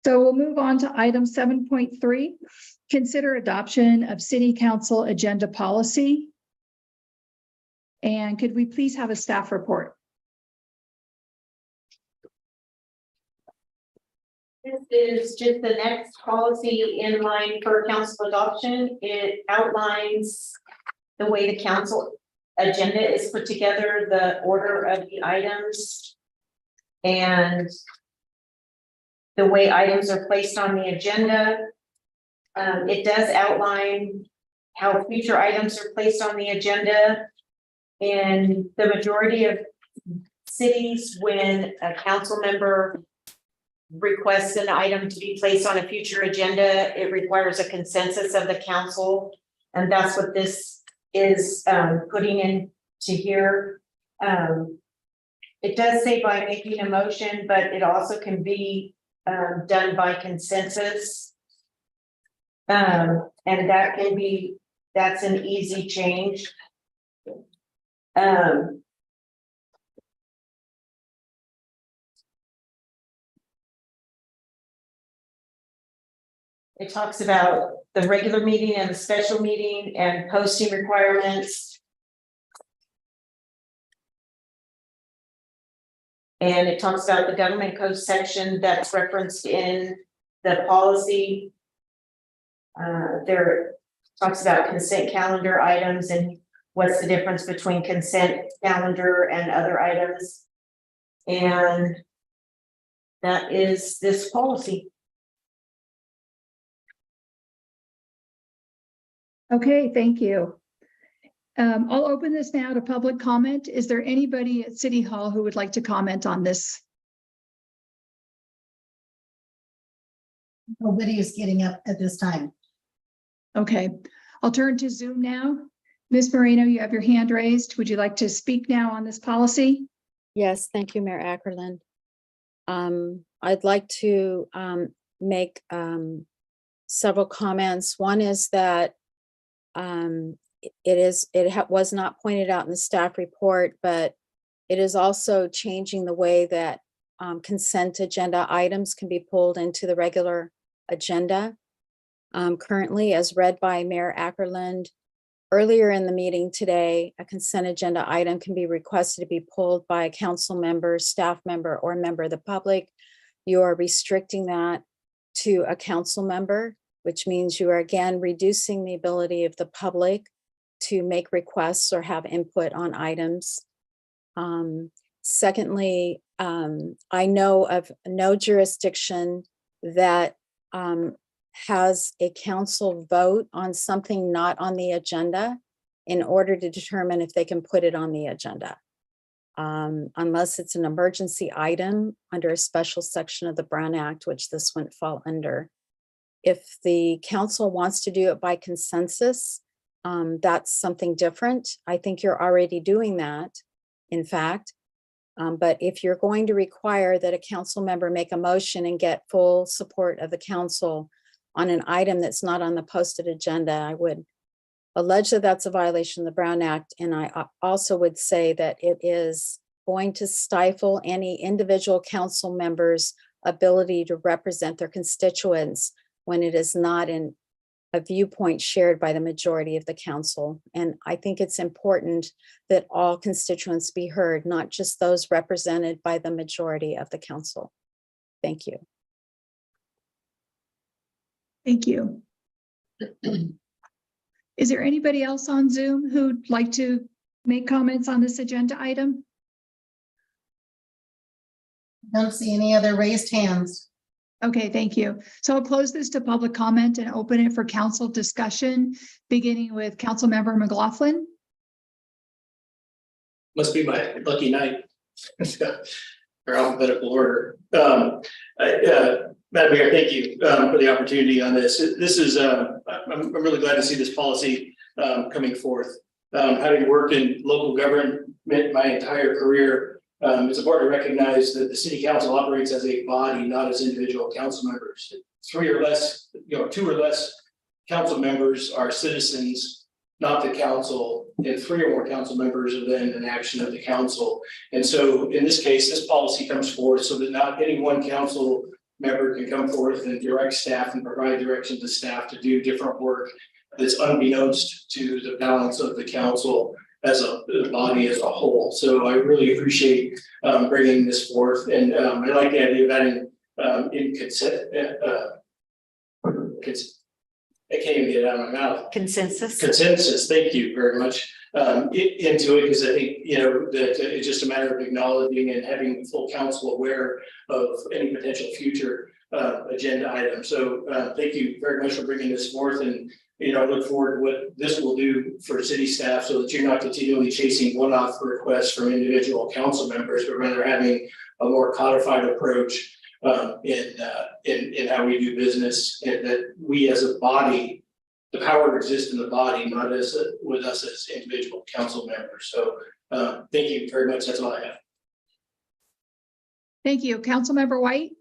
So we'll move on to item 7.3. Consider adoption of city council agenda policy. And could we please have a staff report? This is just the next policy in line for council adoption. It outlines the way the council agenda is put together, the order of the items, and the way items are placed on the agenda. It does outline how future items are placed on the agenda. In the majority of cities, when a council member requests an item to be placed on a future agenda, it requires a consensus of the council. And that's what this is putting into here. It does say by making a motion, but it also can be done by consensus. And that's an easy change. It talks about the regular meeting and the special meeting and posting requirements. And it talks about the government code section that's referenced in the policy. There talks about consent calendar items and what's the difference between consent calendar and other items. And that is this policy. Okay, thank you. I'll open this now to public comment. Is there anybody at City Hall who would like to comment on this? Nobody is getting up at this time. Okay, I'll turn to Zoom now. Ms. Marino, you have your hand raised. Would you like to speak now on this policy? Yes, thank you, Mayor Ackerland. I'd like to make several comments. One is that it was not pointed out in the staff report, but it is also changing the way that consent agenda items can be pulled into the regular agenda. Currently, as read by Mayor Ackerland, earlier in the meeting today, a consent agenda item can be requested to be pulled by a council member, staff member, or member of the public. You are restricting that to a council member, which means you are again reducing the ability of the public to make requests or have input on items. Secondly, I know of no jurisdiction that has a council vote on something not on the agenda in order to determine if they can put it on the agenda. Unless it's an emergency item under a special section of the Brown Act, which this wouldn't fall under. If the council wants to do it by consensus, that's something different. I think you're already doing that, in fact. But if you're going to require that a council member make a motion and get full support of the council on an item that's not on the posted agenda, I would allege that that's a violation of the Brown Act. And I also would say that it is going to stifle any individual council member's ability to represent their constituents when it is not in a viewpoint shared by the majority of the council. And I think it's important that all constituents be heard, not just those represented by the majority of the council. Thank you. Thank you. Is there anybody else on Zoom who'd like to make comments on this agenda item? Don't see any other raised hands. Okay, thank you. So I'll close this to public comment and open it for council discussion, beginning with Councilmember McLaughlin. Must be my lucky night. Or alphabetical order. Madam Mayor, thank you for the opportunity on this. This is, I'm really glad to see this policy coming forth. Having worked in local government my entire career, it's important to recognize that the city council operates as a body, not as individual council members. 3 or less, 2 or less council members are citizens, not the council, and 3 or more council members are then an action of the council. And so in this case, this policy comes forth so that not any one council member can come forth and direct staff and provide direction to staff to do different work that's unbeknownst to the balance of the council as a body as a whole. So I really appreciate bringing this forth, and I like the idea of adding in consent. I can't even get it out of my mouth. Consensus. Thank you very much. Into it, because I think that it's just a matter of acknowledging and having full council aware of any potential future agenda items. So thank you very much for bringing this forth, and I look forward to what this will do for city staff, so that you're not continually chasing one-off requests from individual council members, but rather having a more codified approach in how we do business, and that we as a body, the power exists in the body, not as with us as individual council members. So thank you very much. That's all I have. Thank you. Councilmember White.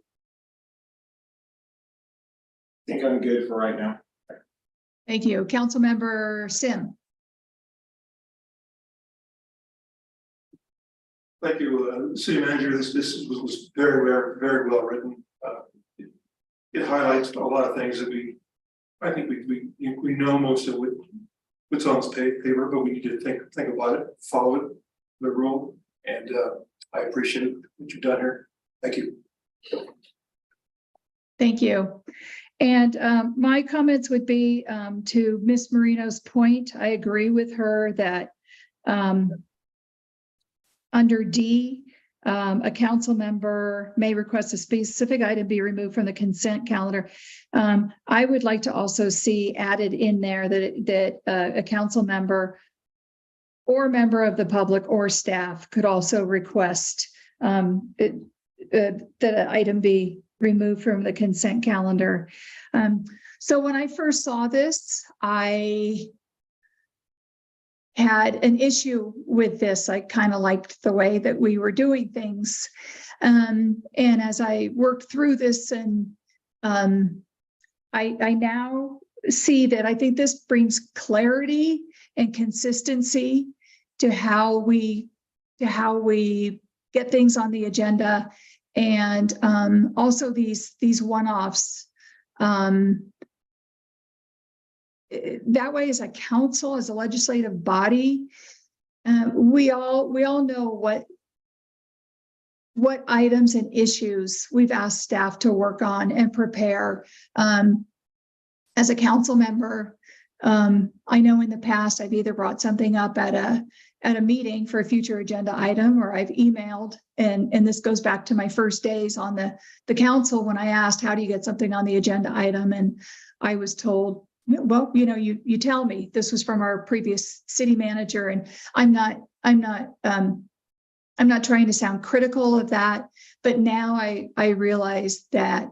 I think I'm good for right now. Thank you. Councilmember Sim. Thank you, City Manager. This was very well written. It highlights a lot of things that I think we know most of what's on paper, but we need to think about it, follow it, the rule, and I appreciate what you've done here. Thank you. Thank you. And my comments would be to Ms. Marino's point. I agree with her that under D, a council member may request a specific item be removed from the consent calendar. I would like to also see added in there that a council member or member of the public or staff could also request that an item be removed from the consent calendar. So when I first saw this, I had an issue with this. I kind of liked the way that we were doing things. And as I worked through this, and I now see that I think this brings clarity and consistency to how we get things on the agenda. And also these one-offs. That way, as a council, as a legislative body, we all know what items and issues we've asked staff to work on and prepare. As a council member, I know in the past I've either brought something up at a meeting for a future agenda item, or I've emailed, and this goes back to my first days on the council when I asked, how do you get something on the agenda item? And I was told, well, you tell me, this was from our previous city manager, and I'm not trying to sound critical of that, but now I realize that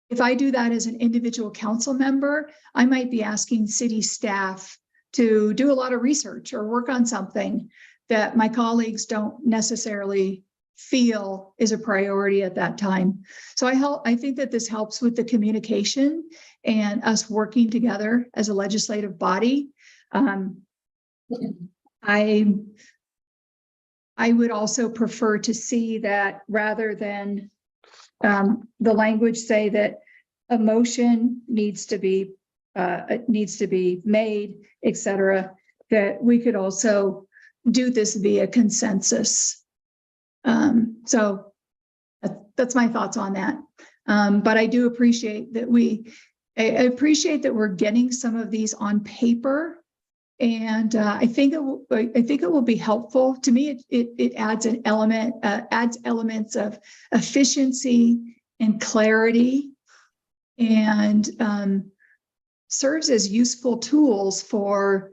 if I do that as an individual council member, I might be asking city staff to do a lot of research or work on something that my colleagues don't necessarily feel is a priority at that time. So I think that this helps with the communication and us working together as a legislative body. I would also prefer to see that rather than the language say that a motion needs to be made, et cetera, that we could also do this via consensus. So that's my thoughts on that. But I do appreciate that I appreciate that we're getting some of these on paper. And I think it will be helpful to me. It adds an element, adds elements of efficiency and clarity, and serves as useful tools for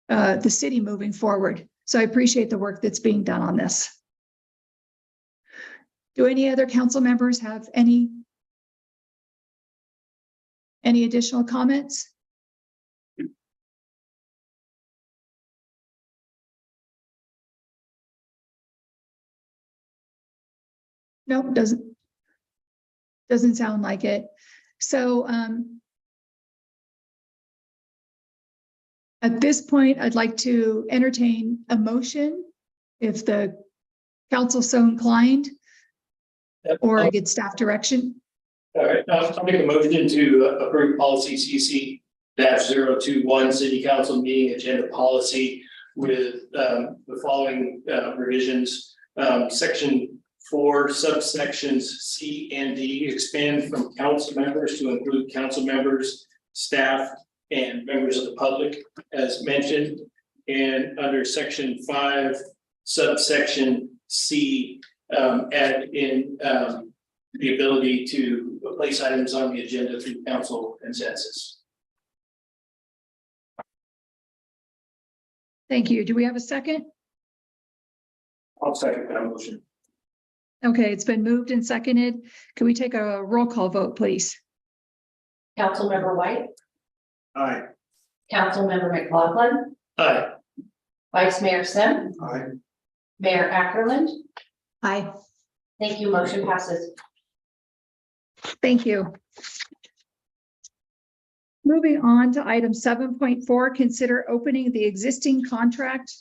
the city moving forward. So I appreciate the work that's being done on this. Do any other council members have any additional comments? Nope, doesn't sound like it. So at this point, I'd like to entertain a motion if the council so inclined, or get staff direction. All right, I'll make a motion to approve policy CC -021 city council meeting agenda policy with the following revisions. Section 4 subsections C and D expand from council members to include council members, staff, and members of the public, as mentioned. And under section 5 subsection C, add in the ability to place items on the agenda through council consensus. Thank you. Do we have a second? I'll second that motion. Okay, it's been moved and seconded. Can we take a roll call vote, please? Councilmember White, Aye. Councilmember McLaughlin, Aye. Vice Mayor Sim, Aye. Mayor Ackerland. Aye. Thank you. Motion passes. Thank you. Moving on to item 7.4, consider opening the existing contract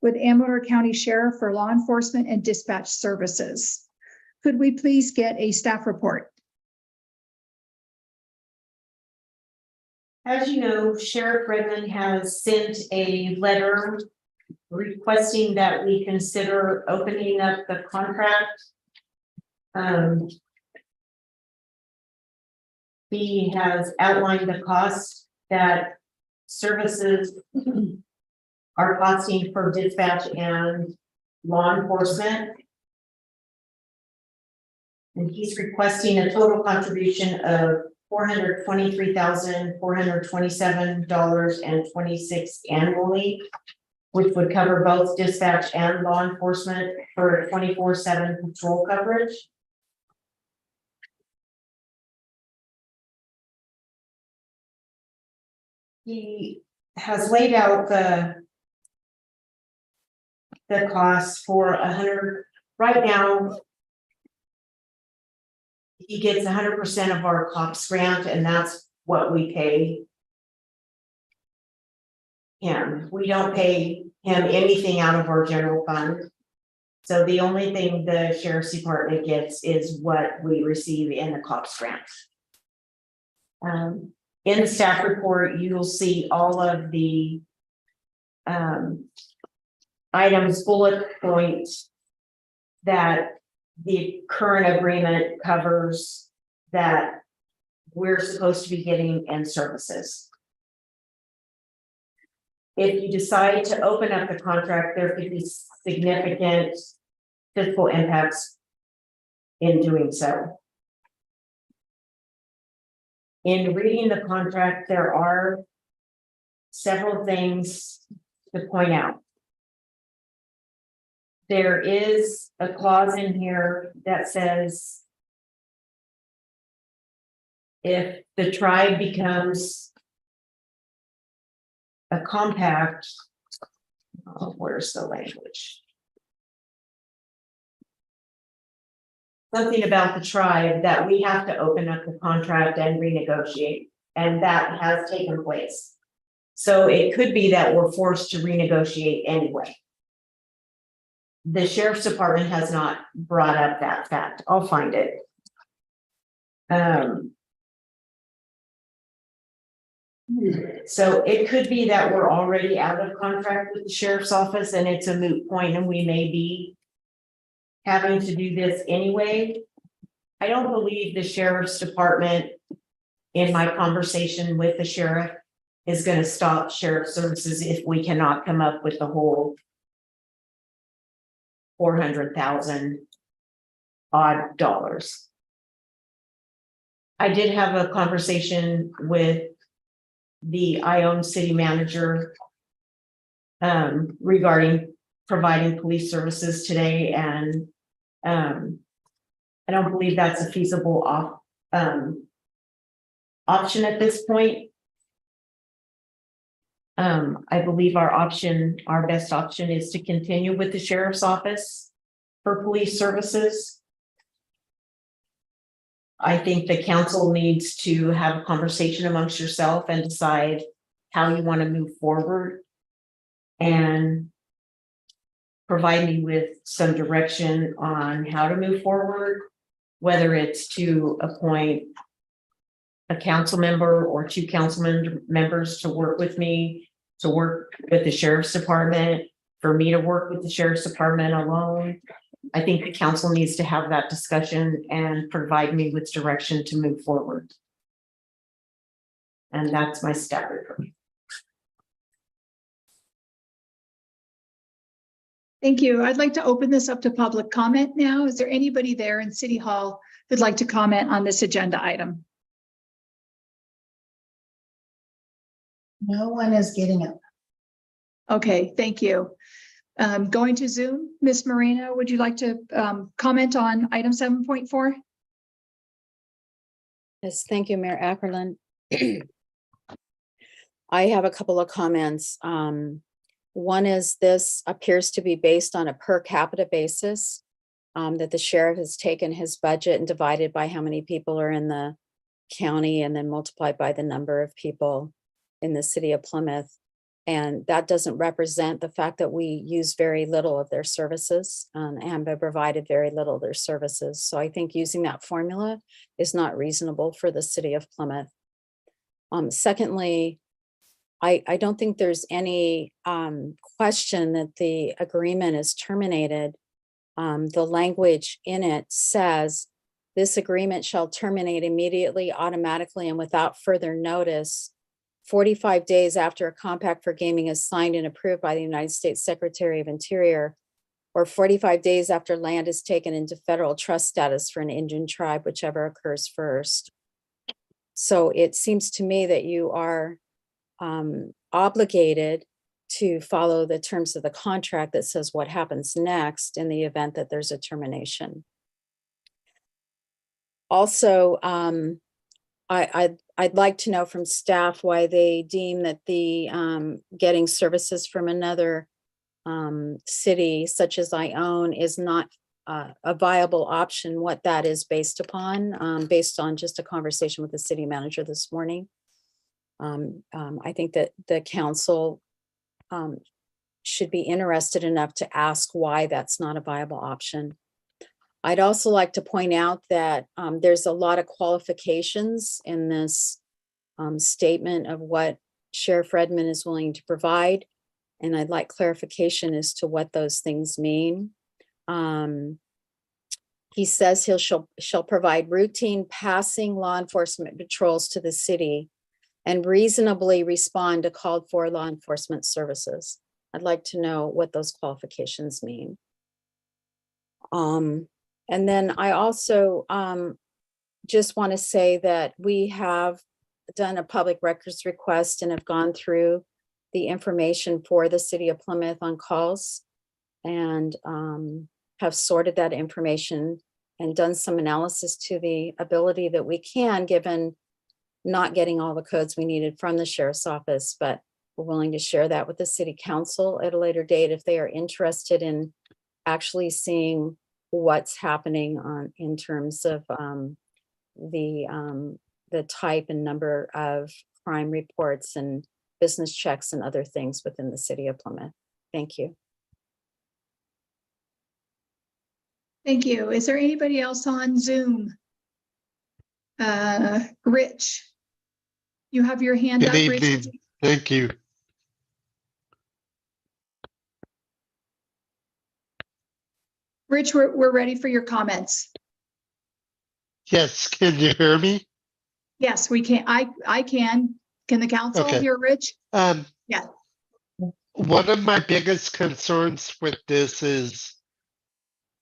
with Amador County Sheriff for law enforcement and dispatch services. Could we please get a staff report? As you know, Sheriff Redmond has sent a letter requesting that we consider opening up the contract. He has outlined the cost that services are costing for dispatch and law enforcement. And he's requesting a total contribution of $423,427.26 annually, which would cover both dispatch and law enforcement for 24/7 patrol coverage. He has laid out the costs for 100 right now. He gets 100% of our COPS grant, and that's what we pay him. We don't pay him anything out of our general fund. So the only thing the sheriff's department gets is what we receive in the COPS grant. In the staff report, you will see all of the items, bullet points that the current agreement covers that we're supposed to be getting in services. If you decide to open up the contract, there could be significant fiscal impacts in doing so. In reading the contract, there are several things to point out. There is a clause in here that says if the tribe becomes a compact, oh, where's the language? Something about the tribe that we have to open up the contract and renegotiate, and that has taken place. So it could be that we're forced to renegotiate anyway. The sheriff's department has not brought up that fact. I'll find it. So it could be that we're already out of contract with the sheriff's office and it's a moot point and we may be having to do this anyway. I don't believe the sheriff's department, in my conversation with the sheriff, is going to stop sheriff services if we cannot come up with the whole 400,000 odd dollars. I did have a conversation with the Ione city manager regarding providing police services today, and I don't believe that's a feasible option at this point. I believe our best option is to continue with the sheriff's office for police services. I think the council needs to have a conversation amongst yourself and decide how you want to move forward and provide me with some direction on how to move forward, whether it's to appoint a council member or two council members to work with me, to work with the sheriff's department, for me to work with the sheriff's department alone. I think the council needs to have that discussion and provide me with direction to move forward. And that's my staff report. Thank you. I'd like to open this up to public comment now. Is there anybody there in City Hall who'd like to comment on this agenda item? No one is getting it. Okay, thank you. Going to Zoom, Ms. Marina, would you like to comment on item 7.4? Yes, thank you, Mayor Ackerland. I have a couple of comments. One is this appears to be based on a per capita basis, that the sheriff has taken his budget and divided by how many people are in the county and then multiplied by the number of people in the city of Plymouth. And that doesn't represent the fact that we use very little of their services and have provided very little of their services. So I think using that formula is not reasonable for the city of Plymouth. Secondly, I don't think there's any question that the agreement is terminated. The language in it says, this agreement shall terminate immediately, automatically, and without further notice, 45 days after a compact for gaming is signed and approved by the United States Secretary of Interior, or 45 days after land is taken into federal trust status for an Indian tribe, whichever occurs first. So it seems to me that you are obligated to follow the terms of the contract that says what happens next in the event that there's a termination. Also, I'd like to know from staff why they deem that the getting services from another city such as Ione is not a viable option, what that is based upon, based on just a conversation with the city manager this morning. I think that the council should be interested enough to ask why that's not a viable option. I'd also like to point out that there's a lot of qualifications in this statement of what Sheriff Redmond is willing to provide. And I'd like clarification as to what those things mean. He says shall provide routine passing law enforcement patrols to the city and reasonably respond to called for law enforcement services. I'd like to know what those qualifications mean. And then I also just want to say that we have done a public records request and have gone through the information for the city of Plymouth on calls and have sorted that information and done some analysis to the ability that we can, given not getting all the codes we needed from the sheriff's office, but we're willing to share that with the city council at a later date if they are interested in actually seeing what's happening in terms of the type and number of crime reports and business checks and other things within the city of Plymouth. Thank you. Thank you. Is there anybody else on Zoom? Rich, you have your hand up. Good Rich. evening. Thank you. Rich, we're ready for your comments. Yes, can you hear me? Yes, we can. I can. Can the council Okay. hear Rich? Yeah. One of my biggest concerns with this is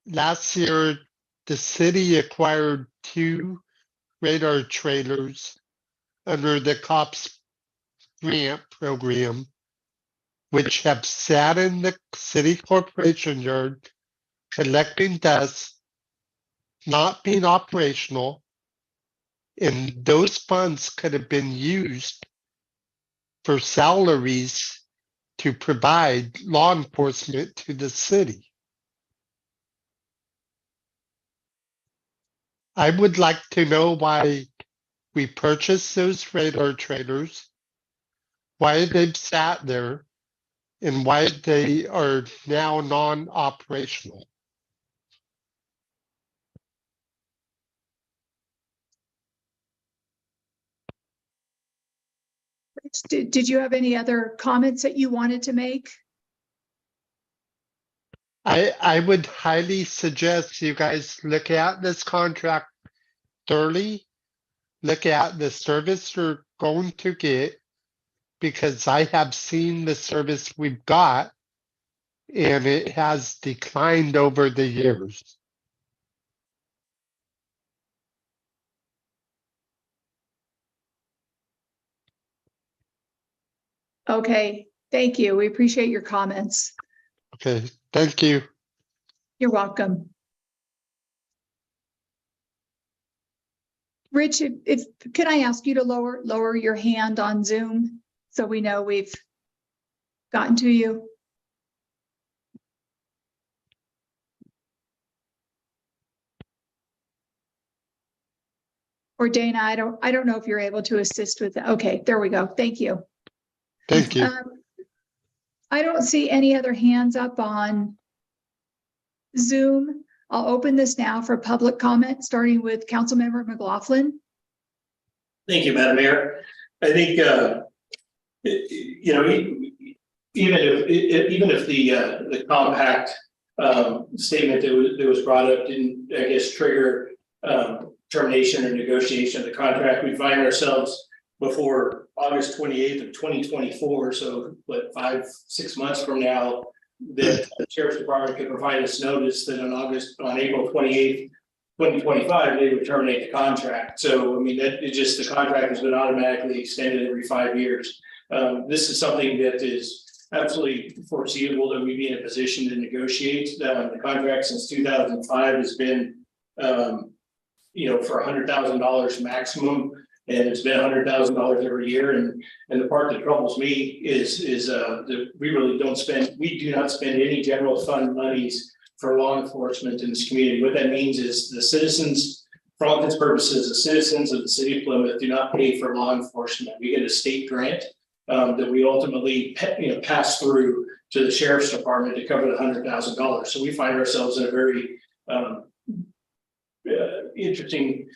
last year, the city acquired 2 radar trailers under the COPS grant program, which have sat in the city corporation yard collecting dust, not being operational, and those funds could have been used for salaries to provide law enforcement to the city. I would like to know why we purchased those radar trailers, why they've sat there, and why they are now non-operational. Rich, did you have any other comments that you wanted to make? I would highly suggest you guys look at this contract thoroughly, look at the service you're going to get, because I have seen the service we've got and it has declined over the years. Okay, thank you. We appreciate your comments. Okay, thank you. You're welcome. Rich, if can I ask you to lower your hand on Zoom so we know we've gotten to you? Or Dana, I don't know if you're able to assist with that. Okay, there we go. Thank you. Thank you. I don't see any other hands up on Zoom. I'll open this now for public comment, starting with Councilmember McLaughlin. Thank you, Madam Mayor. I think, you know, even if the compact statement that was brought up didn't, I guess, trigger termination or negotiation of the contract, we find ourselves before August 28th of 2024. So what, 5-6 months from now, that the Sheriff's Department could provide us notice that on April 28th, 2025, they would terminate the contract. So, I mean, that is just, the contract has been automatically extended every 5 years. This is something that is absolutely foreseeable that we'd be in a position to negotiate. The contract since 2005 has been, you know, for $100,000 maximum, and it's been $100,000 every year. And the part that troubles me is that we do not spend any general fund monies for law enforcement in this community. What that means is the citizens, for all intents and purposes, the citizens of the city of Plymouth do not pay for law enforcement. We get a state grant that we ultimately pass through to the Sheriff's Department to cover the $100,000. So we find ourselves in a very interesting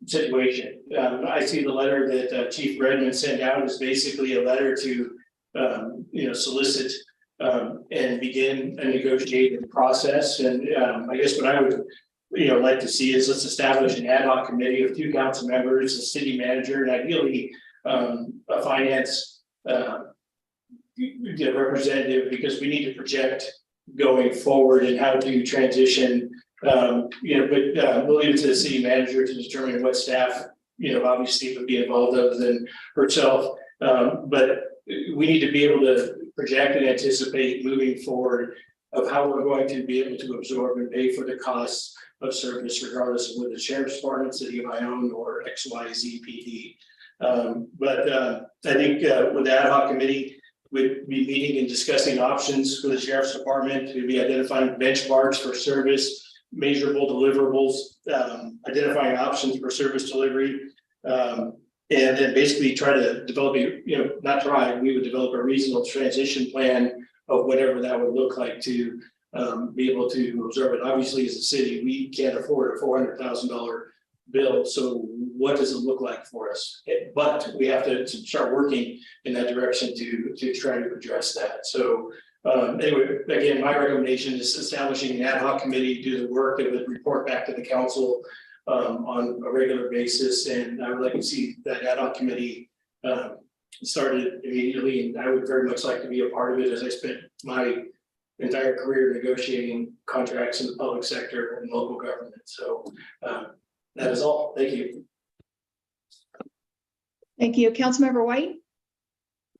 situation. I see the letter that Chief Redmond sent out is basically a letter to solicit and begin a negotiating process. And I guess what I would like to see is, let's establish an ad hoc committee of 2 council members, a city manager, and ideally a finance representative, because we need to project going forward and how to transition. But we'll leave it to the city manager to determine what staff obviously would be involved other than herself. But we need to be able to project and anticipate moving forward of how we're going to be able to absorb and pay for the costs of service, regardless of whether the sheriff's department, city of Ione, or XYZ PD. But I think with the ad hoc committee, we'd be meeting and discussing options for the sheriff's department to be identifying benchmarks for service, measurable deliverables, identifying options for service delivery, and then basically try to develop we would develop a reasonable transition plan of whatever that would look like to be able to observe it. Obviously, as a city, we can't afford a $400,000 bill. So what does it look like for us? But we have to start working in that direction to try to address that. So anyway, again, my recommendation is establishing an ad hoc committee, do the work that would report back to the council on a regular basis. And I would like to see that ad hoc committee started immediately. And I would very much like to be a part of it, as I spent my entire career negotiating contracts in the public sector and local government. So that is all. Thank you. Thank you. Councilmember White?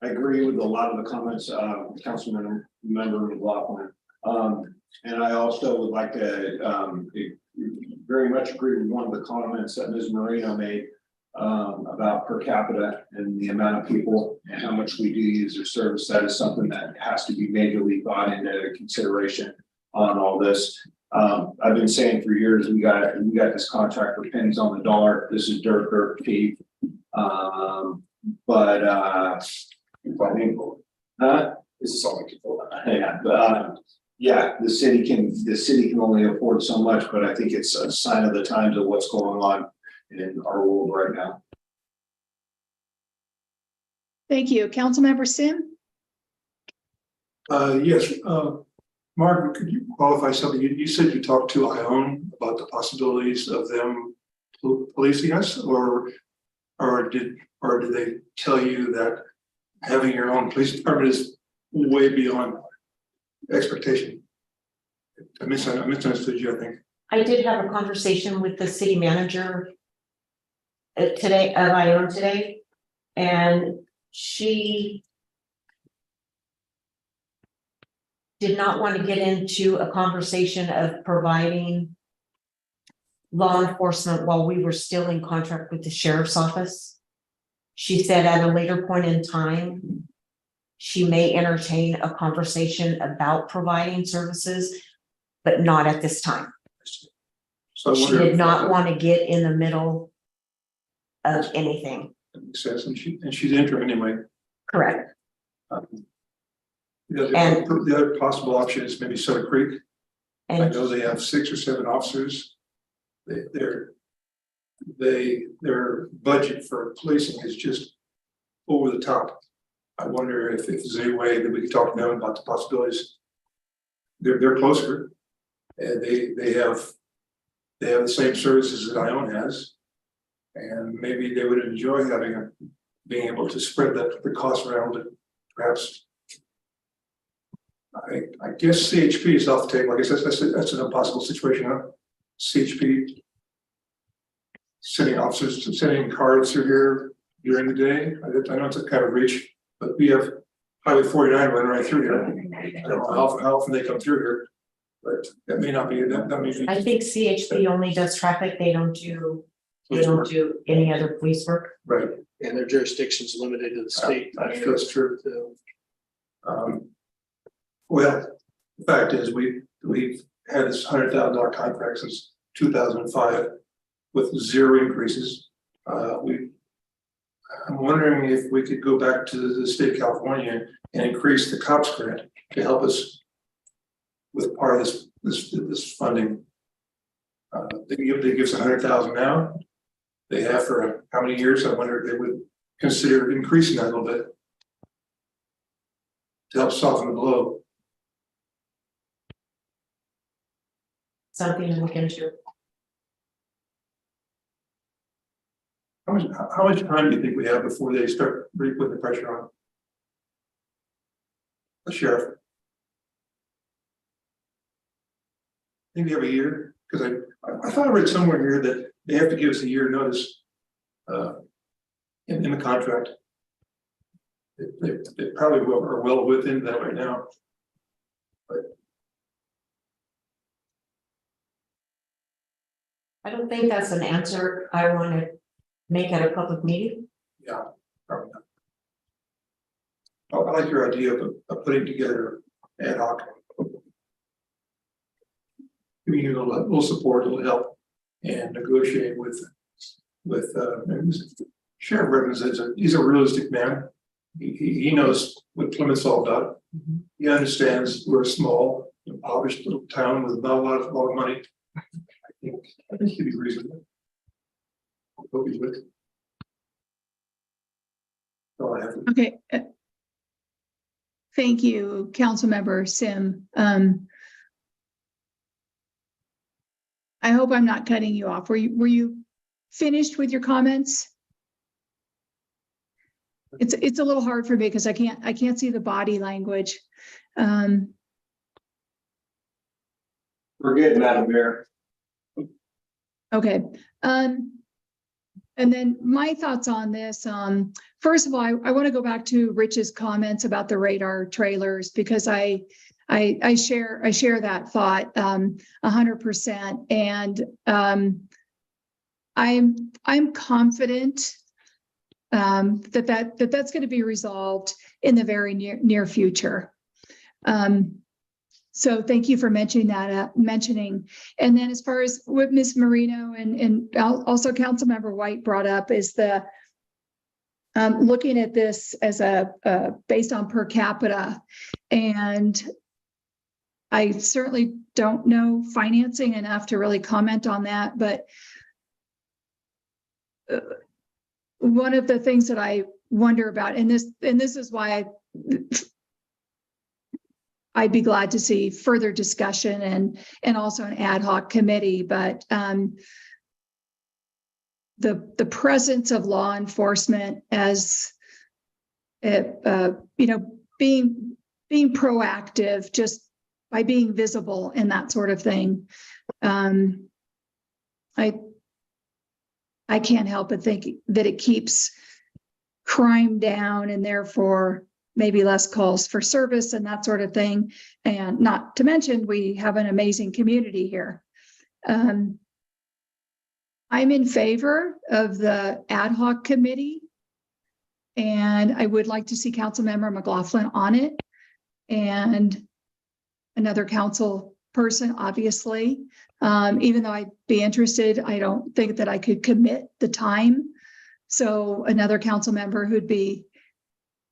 I agree with a lot of the comments, Councilmember McLaughlin. And I also would like to very much agree with one of the comments that Ms. Marino made about per capita and the amount of people and how much we do use their service. That is something that has to be majorly thought into consideration on all this. I've been saying for years, we got this contract for pennies on the dollar. This is dirt cheap. But I think, this is all I can pull out. Yeah, the city can only afford so much, but I think it's a sign of the times of what's going on in our world right now. Thank you. Councilmember Sim? Yes, Mark, could you qualify something? You said you talked to Ione about the possibilities of them policing us, or did they tell you that having your own police department is way beyond expectation? I misunderstood you, I think. I did have a conversation with the city manager today, of Ione today, and she did not want to get into a conversation of providing law enforcement while we were still in contract with the sheriff's office. She said at a later point in time, she may entertain a conversation about providing services, but not at this time. So She did not want to get in the middle of anything. That makes sense, and she's interim anyway. Correct. The other possible option is maybe Soda Creek. I And know they have 6 or 7 officers. Their budget for policing is just over the top. I wonder if there's any way that we could talk to them about the possibilities. They're closer, and they have the same services that Ione has, and maybe they would enjoy being able to spread the cost around it, perhaps. I guess CHP is off the table. I guess that's an impossible situation, huh? CHP sending cards through here during the day. I know it's a kind of reach, but we have Highway 49 running right through here. I don't know how often they come through here, but that may not be that may be. I think CHP only does traffic. They don't do any other police work. Right. And their jurisdiction's limited to the state. That's true. Well, the fact is, we've had this $100,000 contract since 2005 with 0 increases. I'm wondering if we could go back to the state of California and increase the COPS grant to help us with part of this funding. They give us $100,000 now. They have for how many years? I wonder if they would consider increasing that a little bit to help soften the blow. Something to look into. How much time do you think we have before they start really putting the pressure on the sheriff? I think we have a year, because I thought I read somewhere here that they have to give us a year notice in the contract. They probably are well within that right now. I don't think that's an answer I want to make at a public meeting. Yeah, probably not. I like your idea of putting together ad hoc. Giving you a little support, a little help, and negotiate with Sheriff Rivers. He's a realistic man. He knows what Plymouth's all about. He understands we're a small, impoverished little town with not a lot of money. I think he'd be reasonable. Hope he would. All I have. Okay. Thank you, Councilmember Sim. I hope I'm not cutting you off. Were you finished with your comments? It's a little hard for me because I can't see the body language. We're good, Madam Mayor. Okay. And then my thoughts on this, first of all, I want to go back to Rich's comments about the radar trailers because I share that thought 100%. And I'm confident that's going to be resolved in the very near future. So thank you for mentioning that. And then as far as what Ms. Marino and also Councilmember White brought up is the looking at this as based on per capita. And I certainly don't know financing enough to really comment on that, but one of the things that I wonder about, and this is why I'd be glad to see further discussion and also an ad hoc committee, but the presence of law enforcement as being proactive just by being visible and that sort of thing. I can't help but think that it keeps crime down and therefore maybe less calls for service and that sort of thing. And not to mention, we have an amazing community here. I'm in favor of the ad hoc committee. And I would like to see Councilmember McLaughlin on it and another council person, obviously. Even though I'd be interested, I don't think that I could commit the time. So another council member who'd be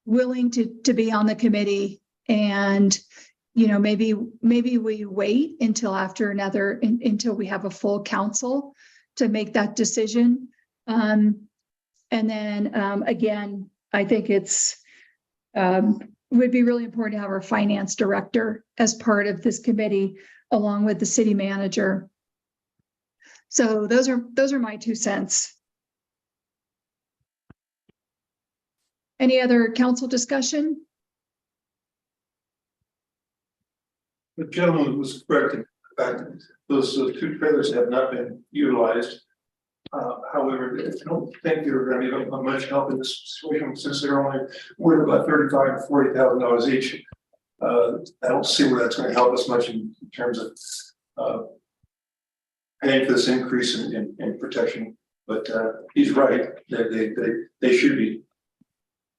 willing to be on the committee, and maybe we wait until until we have a full council to make that decision. And then again, I think it's would be really important to have our finance director as part of this committee, along with the city manager. So those are my 2 cents. Any other council discussion? The gentleman was correct in the fact that those 2 trailers have not been utilized. However, I don't think they're going to be of much help in this situation since they're only worth about $35,000 to $40,000 each. I don't see where that's going to help us much in terms of paying for this increase in protection. But he's right; they should be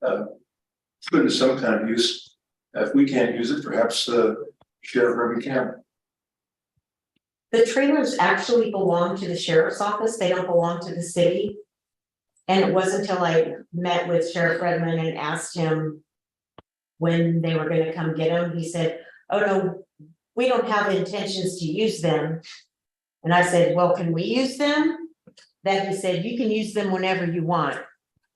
put into some kind of use. If we can't use it, perhaps Sheriff Ruby can. The trailers actually belong to the sheriff's office. They don't belong to the city. And it wasn't until I met with Sheriff Redmond and asked him when they were going to come get them, he said, "Oh no, we don't have intentions to use them." And I said, "Well, can we use them?" Then he said, "You can use them whenever you want."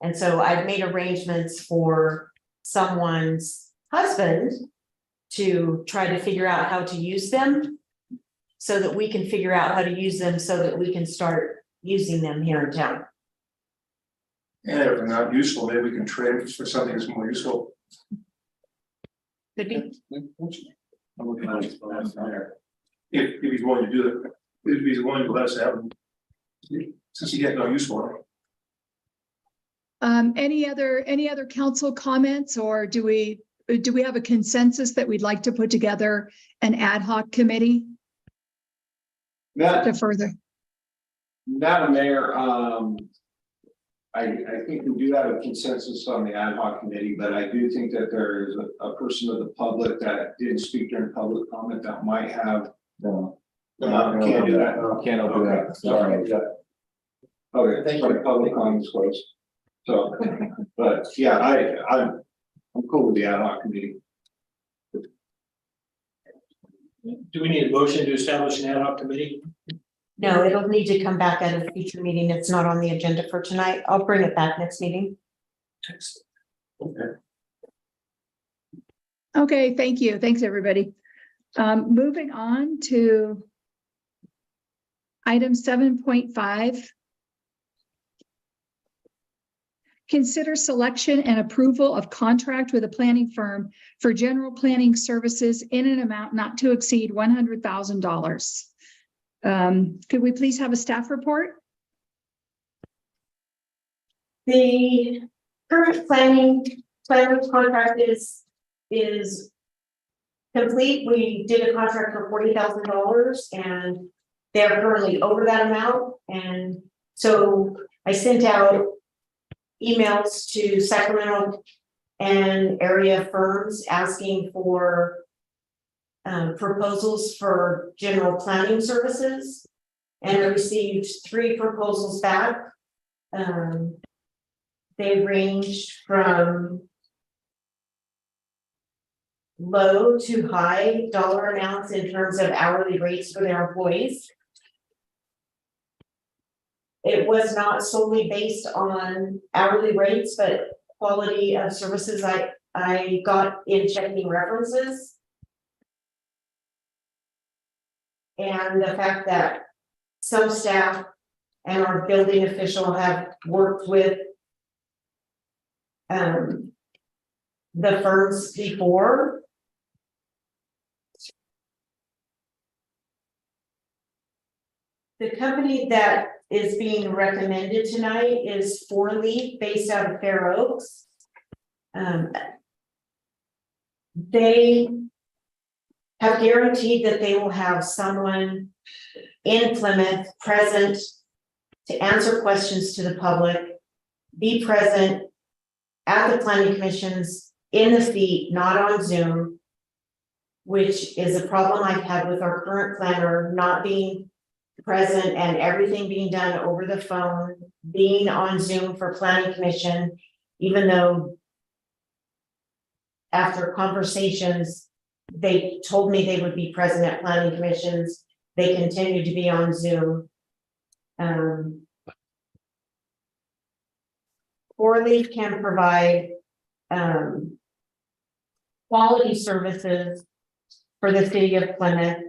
And so I've made arrangements for someone's husband to try to figure out how to use them so that we can figure out how to use them so that we can start using them here in town. And if they're not useful, maybe we can trade them for something that's more useful. Could be. If he's willing to do it, if he's willing to let us have them, since he has no use for them. Any other council comments, or do we have a consensus that we'd like to put together an ad hoc committee to further? Madam Mayor, I think we do have a consensus on the ad hoc committee, but I do think that there is a person of the public that didn't speak during public comment that might have. No. Can't do that. Can't open that, sorry. Okay, thank you. Public comments closed. So, but yeah, I'm cool with the ad hoc committee. Do we need a motion to establish an ad hoc committee? No, it'll need to come back at a future meeting. It's not on the agenda for tonight. I'll bring it back next meeting. Okay, thank you. Thanks, everybody. Moving on to item 7.5. Consider selection and approval of contract with a planning firm for general planning services in an amount not to exceed $100,000. Could we please have a staff report? The current planner's contract is complete. We did a contract for $40,000 and they're currently over that amount. And so I sent out emails to Sacramento and area firms asking for proposals for general planning services. And I received 3 proposals back. They ranged from low to high dollar amounts in terms of hourly rates for their employees. It was not solely based on hourly rates, but quality of services I got in checking references. And the fact that some staff and our building official have worked with the firms before. The company that is being recommended tonight is 4 Leaf, based out of Fair Oaks. They have guaranteed that they will have someone in Plymouth present to answer questions to the public, be present at the planning commissions in the seat, not on Zoom, which is a problem I've had with our current planner not being present and everything being done over the phone, being on Zoom for planning commission, even though after conversations, they told me they would be present at planning commissions. They continue to be on Zoom. 4 Leaf can provide quality services for the city of Plymouth.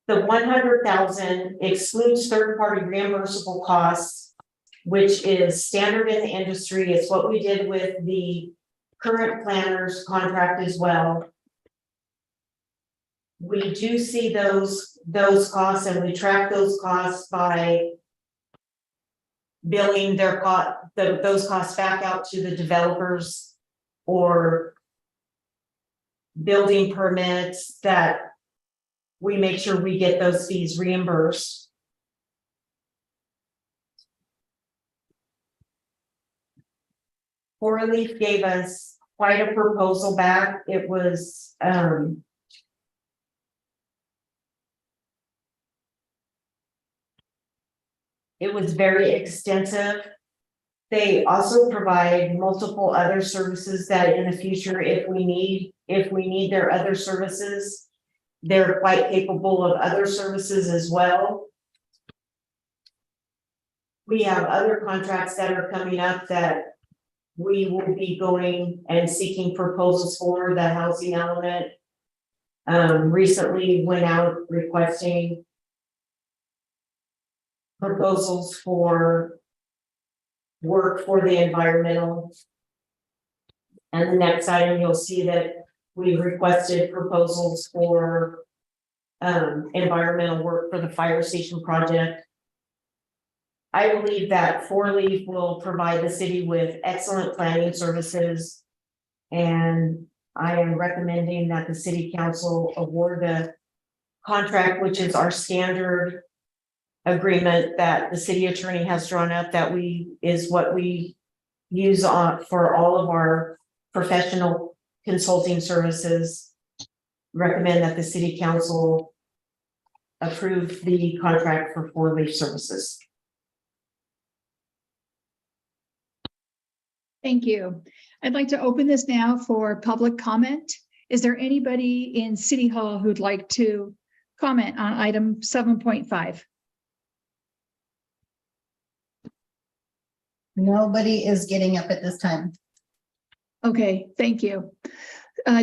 The $100,000 excludes third-party reimbursable costs, which is standard in the industry. It's what we did with the current planner's contract as well. We do see those costs, and we track those costs by billing those costs back out to the developers or building permits, that we make sure we get those fees reimbursed. Four Leaf gave us quite a proposal back. It was very extensive. They also provide multiple other services that in the future, if we need their other services, they're quite capable of other services as well. We have other contracts that are coming up that we will be going and seeking proposals for. The housing element recently went out requesting proposals for work for the environmental. And the next item, you'll see that we requested proposals for environmental work for the fire station project. I believe that Four Leaf will provide the city with excellent planning services. And I am recommending that the city council award the contract, which is our standard agreement that the city attorney has drawn up, that is what we use for all of our professional consulting services. Recommend that the city council approve the contract for Four Leaf Services. Thank you. I'd like to open this now for public comment. Is there anybody in City Hall who'd like to comment on item 7.5? Nobody is getting up at this time. Okay, thank you.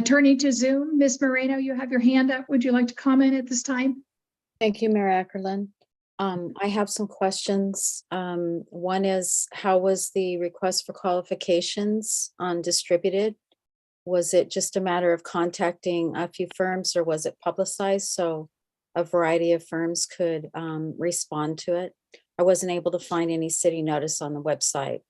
Turning to Zoom, Ms. Moreno, you have your hand up. Would you like to comment at this time? Thank you, Mayor Ackerland. I have some questions. One is, how was the request for qualifications distributed? Was it just a matter of contacting a few firms, or was it publicized so a variety of firms could respond to it? I wasn't able to find any city notice on the website.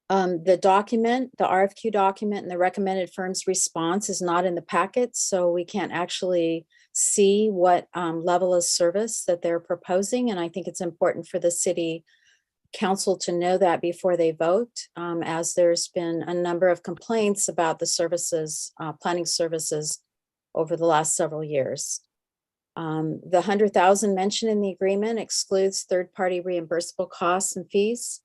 The document, the RFQ document and the recommended firm's response is not in the packet, so we can't actually see what level of service that they're proposing. And I think it's important for the city council to know that before they vote, as there's been a number of complaints about the services, planning services over the last several years. The 100,000 mentioned in the agreement excludes third-party reimbursable costs and fees.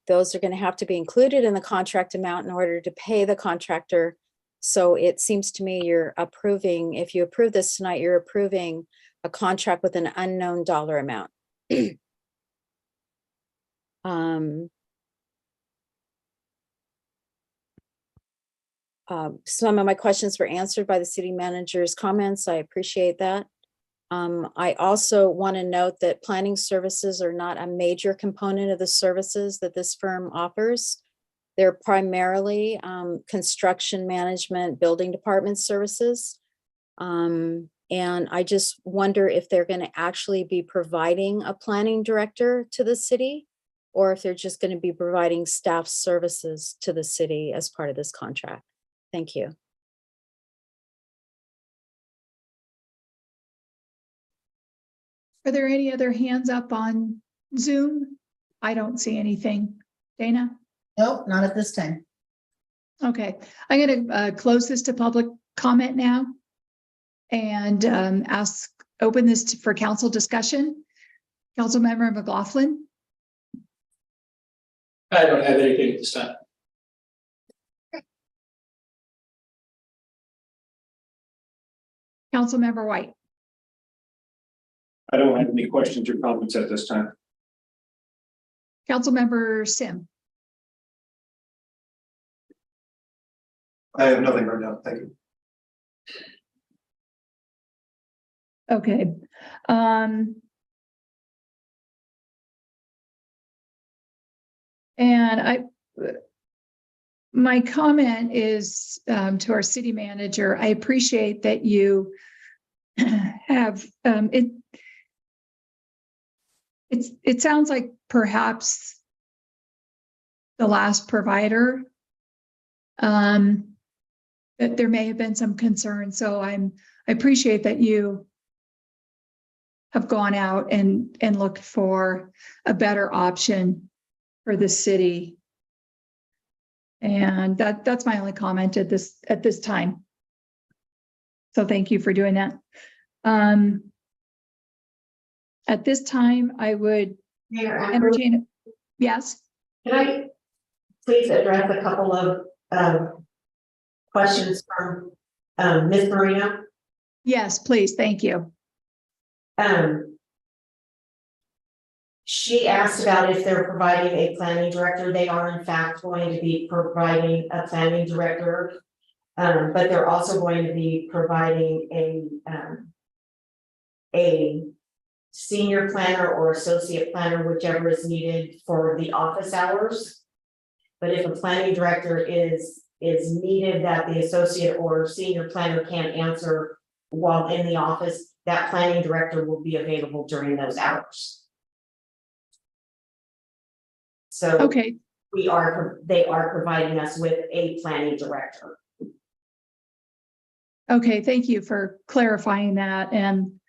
Those are going to have to be included in the contract amount in order to pay the contractor. So it seems to me you're approving, if you approve this tonight, you're approving a contract with an unknown dollar amount. Some of my questions were answered by the city manager's comments. I appreciate that. I also want to note that planning services are not a major component of the services that this firm offers. They're primarily construction management, building department services. And I just wonder if they're going to actually be providing a planning director to the city, or if they're just going to be providing staff services to the city as part of this contract. Thank you. Are there any other hands up on Zoom? I don't see anything. Dana? Nope, not at this time. Okay, I'm going to close this to public comment now and open this for council discussion. Councilmember McLaughlin? I don't have anything at this time. Councilmember White? I don't have any questions or comments at this time. Councilmember Sim? I have nothing right now, thank you. Okay. And my comment is to our city manager. I appreciate that you have it sounds like perhaps the last provider that there may have been some concern. So I appreciate that you have gone out and looked for a better option for the city. And that's my only comment at this time. So thank you for doing that. At this time, I would entertain. Yes. Can I please address a couple of questions from Ms. Marino? Yes, please. Thank you. She asked about if they're providing a planning director. They are in fact going to be providing a planning director, but they're also going to be providing a senior planner or associate planner, whichever is needed for the office hours. But if a planning director is needed that the associate or senior planner can't answer while in the office, that planning director will be available during those hours. So Okay, they are providing us with a planning director. okay, thank you for clarifying that, and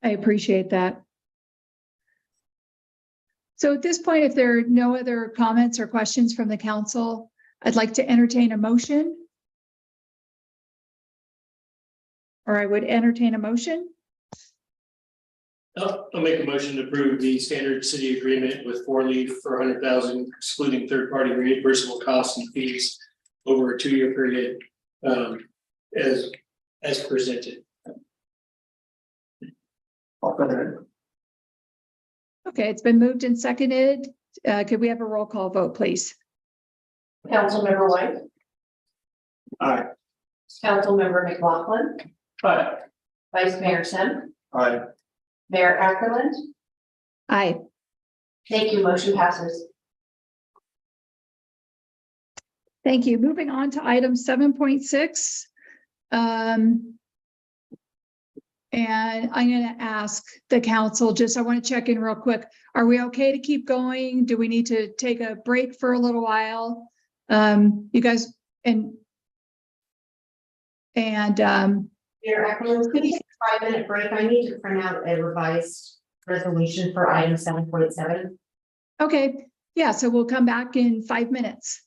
I appreciate that. So at this point, if there are no other comments or questions from the council, I'd like to entertain a motion. Or I would entertain a motion. I'll make a motion to approve the standard city agreement with 4-Leaf for 100,000, excluding third-party reimbursable costs and fees over a 2-year period, as presented. Okay, it's been moved and seconded. Could we have a roll call vote, please? Councilmember White, Aye. Councilmember McLaughlin, Aye. Vice Mayor Sim, Aye. Mayor Ackerland. Aye. Thank you. Motion passes. Thank you. Moving on to item 7.6. And I'm going to ask the council, I want to check in real quick. Are we okay to keep going? Do we need to take a break for a little while? You guys, and Mayor Ackerman, could you take a 5-minute break? I need to print out a revised resolution for item 7.7. okay, yeah, so we'll come back in 5 minutes.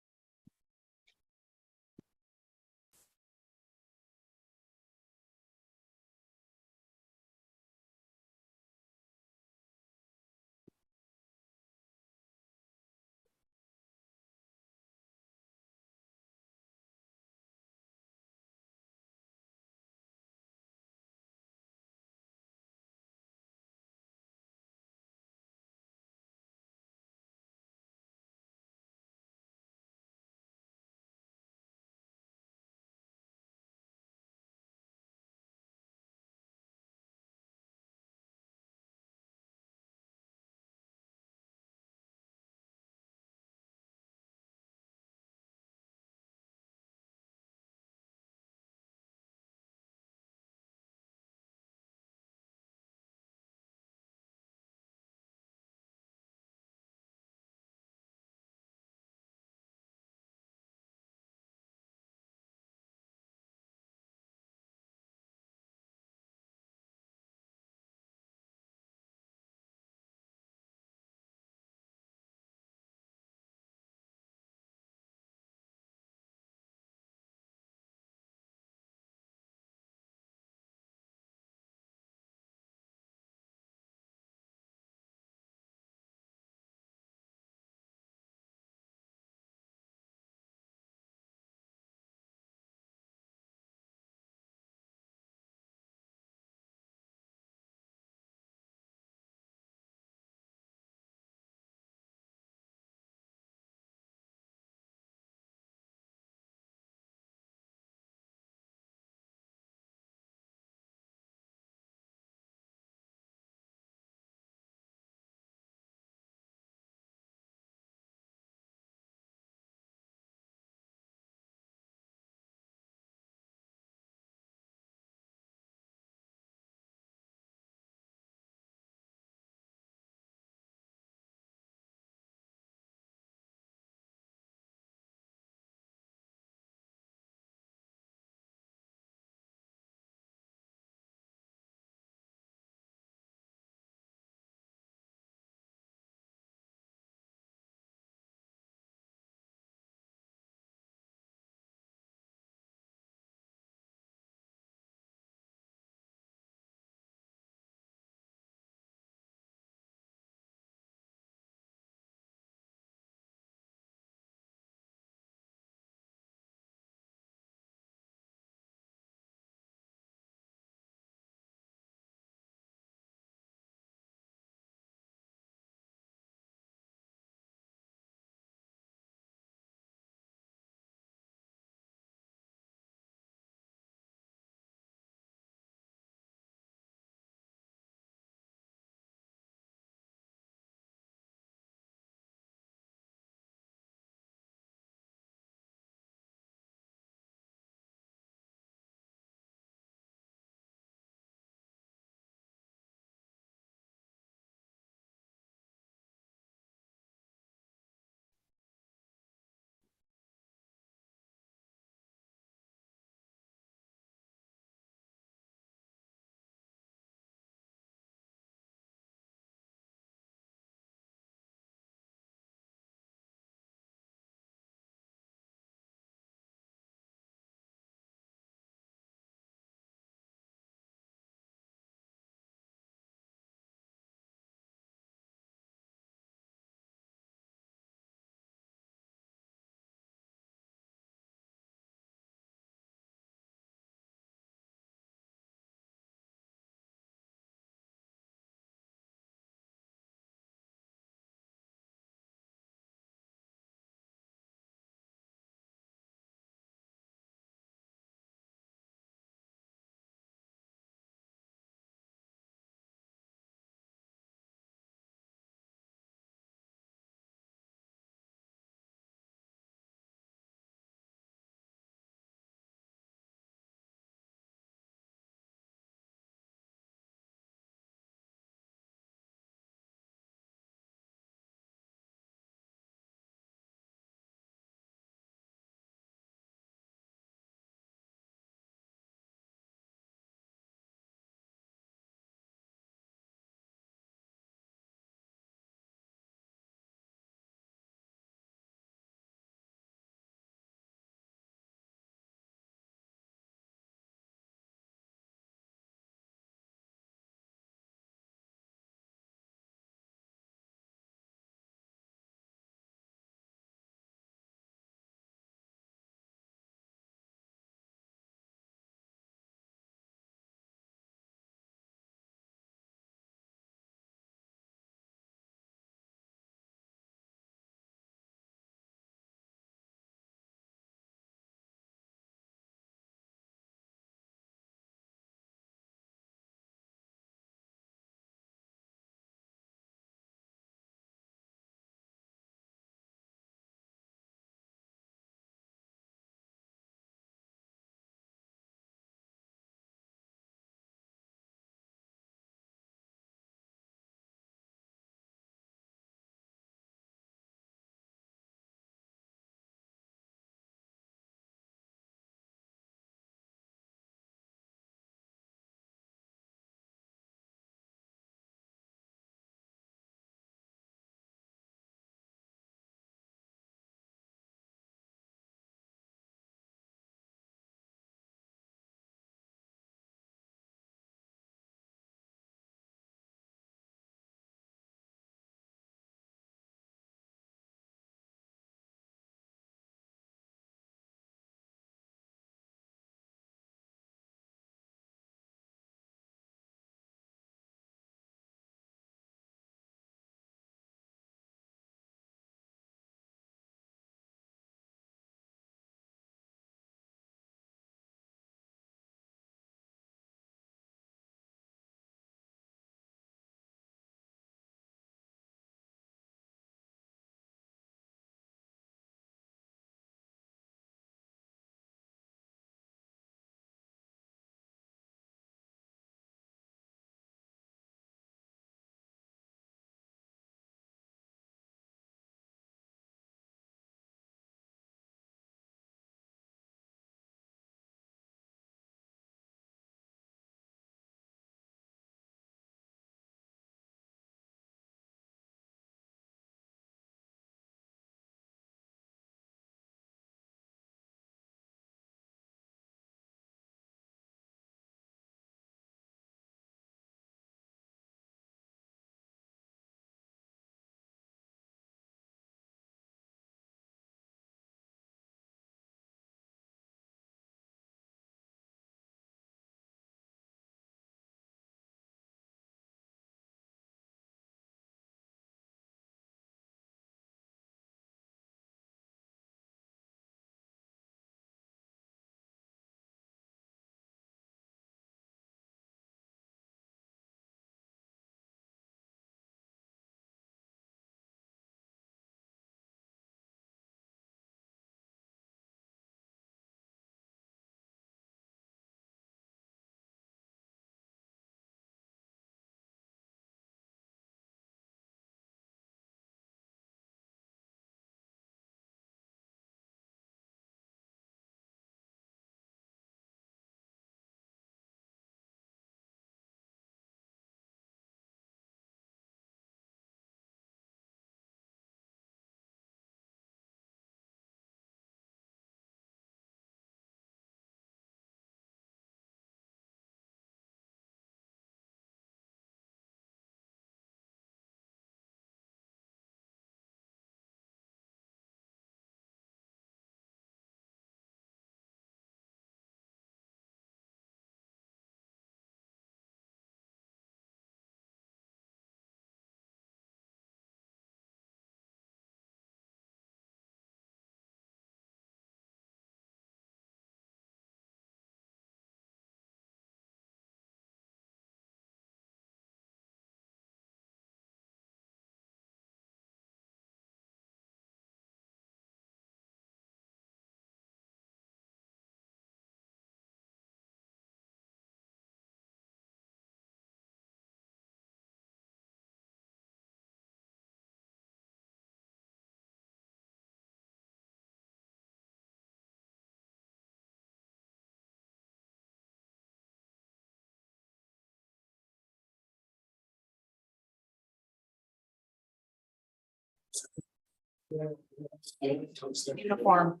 Uniform.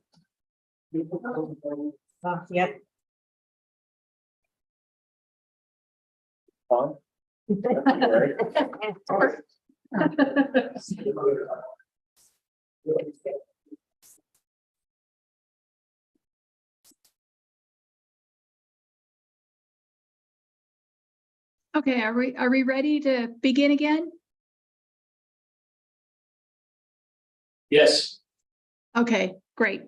Yep. Fun. Okay, are we ready to begin again? Yes. Okay, great.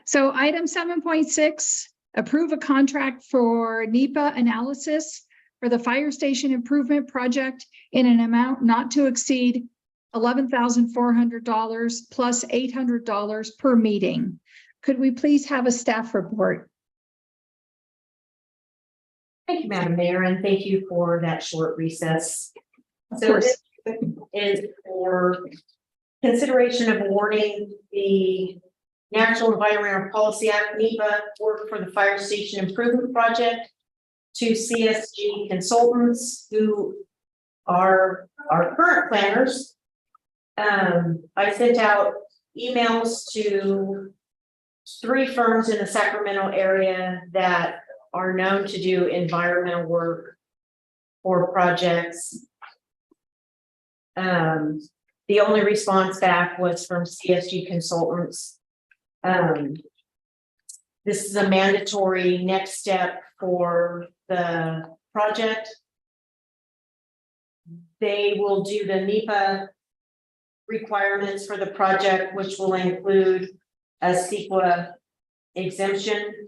So item 7.6, approve a contract for NEPA analysis for the fire station improvement project in an amount not to exceed $11,400 plus $800 per meeting. Could we please have a staff report? Thank you, Madam Mayor, and thank you for that short recess. Of So course. this is for consideration of awarding the National Environmental Policy Act NEPA work for the fire station improvement project to CSG consultants who are our current planners. I sent out emails to 3 firms in the Sacramento area that are known to do environmental work for projects. The only response back was from CSG consultants. This is a mandatory next step for the project. They will do the NEPA requirements for the project, which will include a CEQA exemption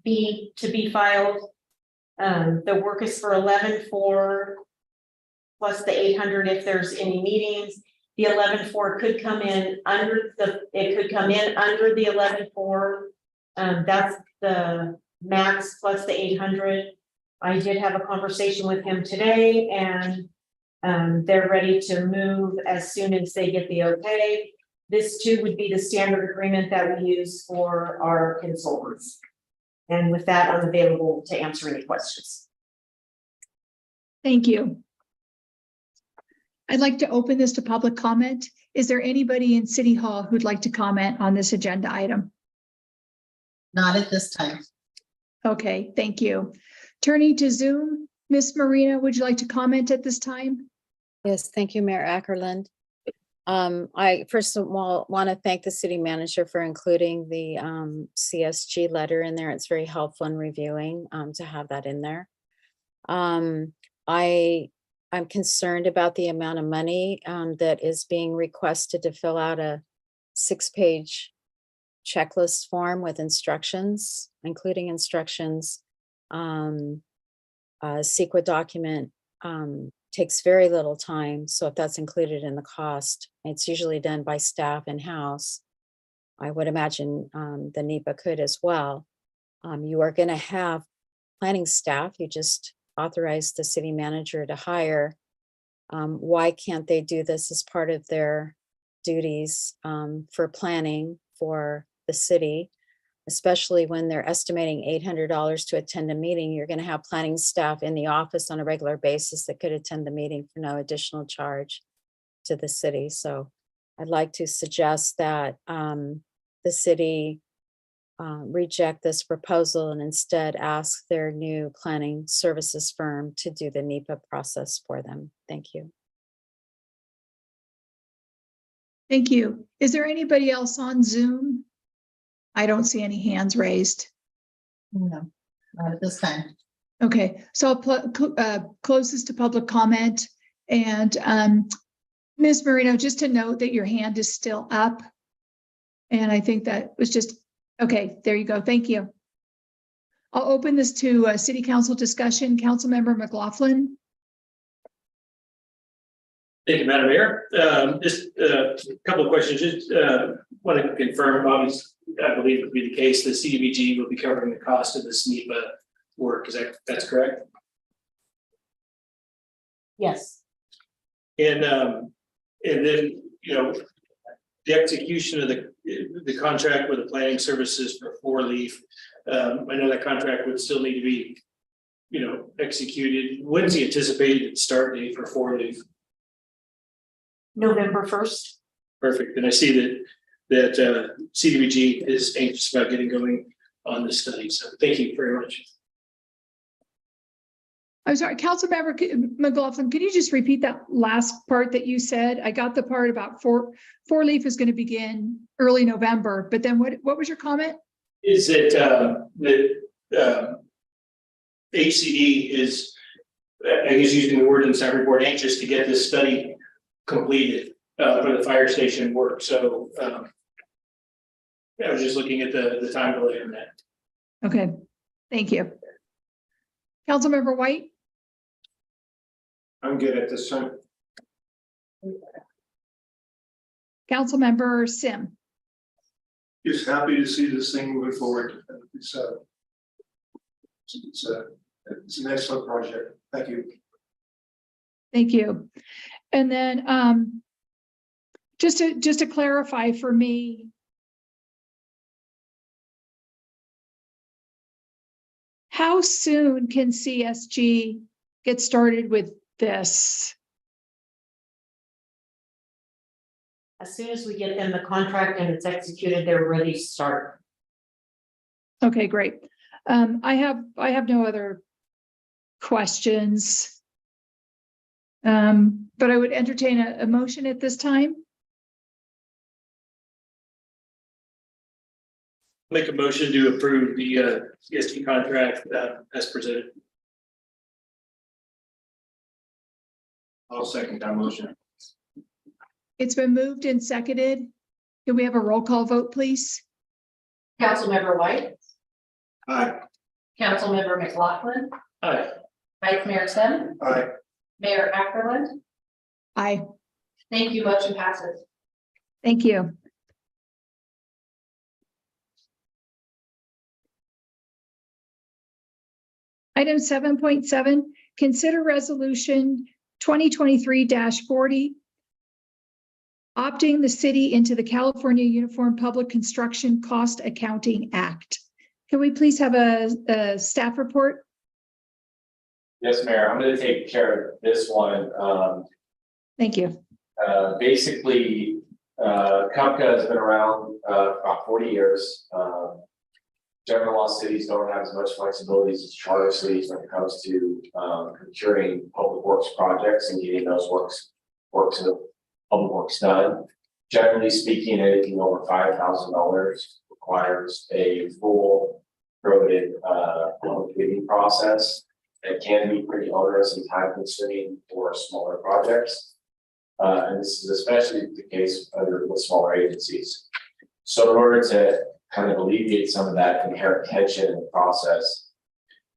to be filed. The work is for 11.4 plus the 800 if there's any meetings. The 11.4 could come in under the 11.4. That's the max plus the 800. I did have a conversation with him today, and they're ready to move as soon as they get the okay. This too would be the standard agreement that we use for our consultants. And with that, I'm available to answer any questions. Thank you. I'd like to open this to public comment. Is there anybody in City Hall who'd like to comment on this agenda item? Not at this time. Okay, thank you. Turning to Zoom, Ms. Marina, would you like to comment at this time? Yes, thank you, Mayor Ackerland. I first of all want to thank the city manager for including the CSG letter in there. It's very helpful in reviewing to have that in there. I'm concerned about the amount of money that is being requested to fill out a 6-page checklist form with instructions, including instructions. CEQA document takes very little time. So if that's included in the cost, it's usually done by staff in-house. I would imagine the NEPA could as well. You are going to have planning staff. You just authorized the city manager to hire. Why can't they do this as part of their duties for planning for the city, especially when they're estimating $800 to attend a meeting? You're going to have planning staff in the office on a regular basis that could attend the meeting for no additional charge to the city. So I'd like to suggest that the city reject this proposal and instead ask their new planning services firm to do the NEPA process for them. Thank you. Thank you. Is there anybody else on Zoom? I don't see any hands raised. No, not at this time. Okay, so I'll close this to public comment. And Ms. Marino, just to note that your hand is still up. And I think that was just, okay, there you go. Thank you. I'll open this to City Council discussion. Councilmember McLaughlin. Thank you, Madam Mayor. Just a couple of questions. Just want to confirm, obviously, I believe it would be the case, the CDBG will be covering the cost of this NEPA work. Is that's correct? Yes. And then, you know, the execution of the contract with the planning services for 4-leaf. I know that contract would still need to be, you know, executed. When's the anticipated start date for 4-leaf? November 1st. Perfect. And I see that CDBG is anxious about getting going on this study. So thank you very much. I'm sorry, Councilmember McLaughlin, could you just repeat that last part that you said? I got the part about four leaf is going to begin early November, but then what was your comment? Is that HCD is, I guess using the word in the staff report, anxious to get this study completed for the fire station work. So I was just looking at the time delay on that. Okay, thank you. Councilmember White? I'm good at this time. Councilmember Sim? Just happy to see this thing moving forward. It's an excellent project. Thank you. Thank you. And then just to clarify for me, how soon can CSG get started with this? As soon as we get them the contract and it's executed, they're ready to start. Okay, great. I have no other questions. But I would entertain a motion at this time. Make a motion to approve the CSG contract as presented. I'll second that motion. It's been moved and seconded. Can we have a roll call vote, please? Councilmember White, Aye. Councilmember McLaughlin, Aye. Vice Mayor Sim, Aye. Mayor Ackerland. Aye. Thank you, motion passes. Thank you. Item 7.7, consider resolution 2023-40, opting the city into the California Uniform Public Construction Cost Accounting Act. Can we please have a staff report? Yes, Mayor, I'm gonna take care of this one. Thank you. Basically, CUPCA has been around about 40 years. General law cities don't have as much flexibility as charter cities when it comes to procuring public works projects and getting those works of public works done. Generally speaking, anything over $5,000 requires a full throated public bidding process. It can be pretty onerous and time consuming for smaller projects. And this is especially the case with smaller agencies. So in order to kind of alleviate some of that inherent tension in the process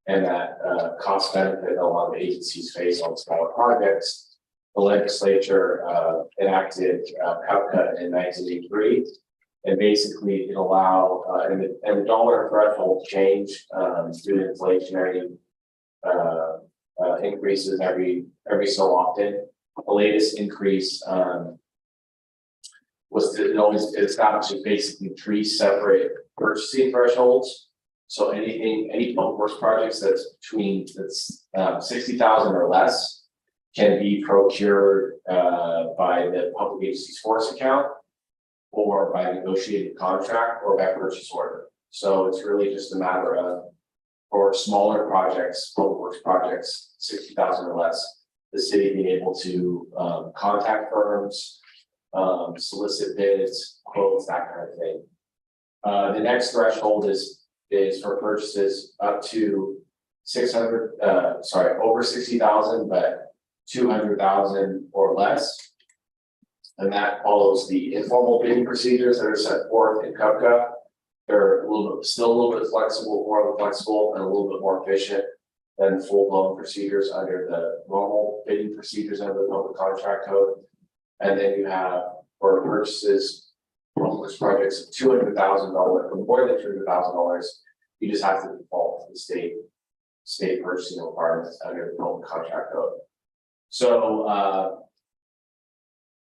and that cost benefit that a lot of agencies face on smaller projects, the legislature enacted CUPCA in 1983. And basically it allow and the dollar threshold change due to inflationary increases every so often. The latest increase was it establishes basically 3 separate purchasing thresholds. So any public works projects that's between 60,000 or less can be procured by the public agency's force account or by negotiated contract or by purchase order. So it's really just a matter of, for smaller projects, public works projects, 60,000 or less, the city being able to contact firms, solicit bids, quotes, that kind of thing. The next threshold is for purchases up to over 60,000, but 200,000 or less. And that follows the informal bidding procedures that are set forth in CUPCA. They're still a little bit flexible, more flexible, and a little bit more efficient than full-blown procedures under the normal bidding procedures under the Public Contract Code. And then you have for purchases, public projects of $200,000 or more than $200,000, you just have to default to the state purchasing requirements under the Public Contract Code. So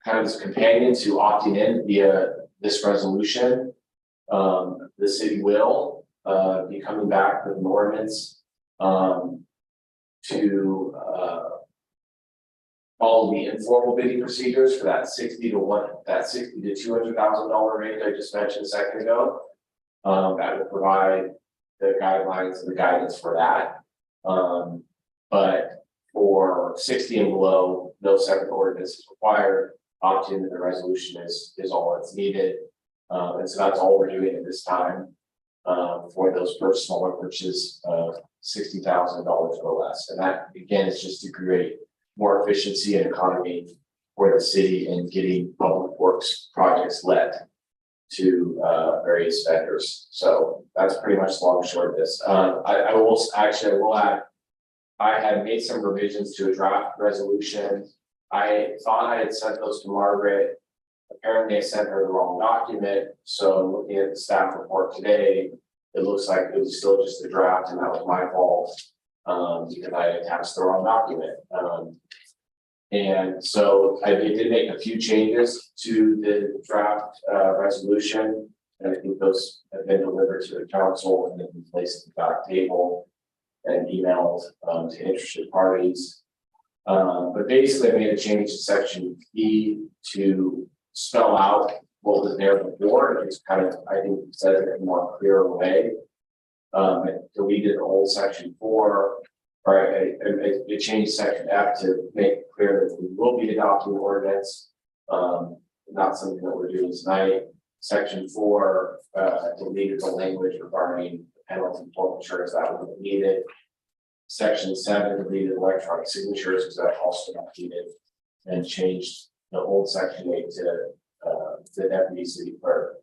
kind of as a companion to opting in via this resolution, the city will be coming back with an ordinance to follow the informal bidding procedures for that $60,000 to $200,000 range I just mentioned a second ago. That will provide the guidelines and the guidance for that. But for 60 and below, no separate ordinance is required. Opt-in to the resolution is all that's needed. And so that's all we're doing at this time. For those first smaller purchases of $60,000 or less. And that again is just to create more efficiency and economy for the city in getting public works projects let to various vendors. So that's pretty much long and short of this. I will add, I had made some revisions to a draft resolution. I thought I had sent those to Margaret. Apparently I sent her the wrong document. So looking at the staff report today, it looks like it was still just a draft and that was my fault. Because I attached the wrong document. And so I did make a few changes to the draft resolution. And I think those have been delivered to the council and then placed at the back table and emailed to interested parties. But basically I made a change to section E to spell out what was there before. It's kind of, I think, says it in a more clear way. Deleted the old section 4, or it changed section F to make it clear that we will be adopting the ordinance. Not something that we're doing tonight. Section 4 deleted the language regarding penalty for insurance that wasn't needed. Section 7 deleted electronic signatures because that also not needed, and changed the old section 8 to the deputy city clerk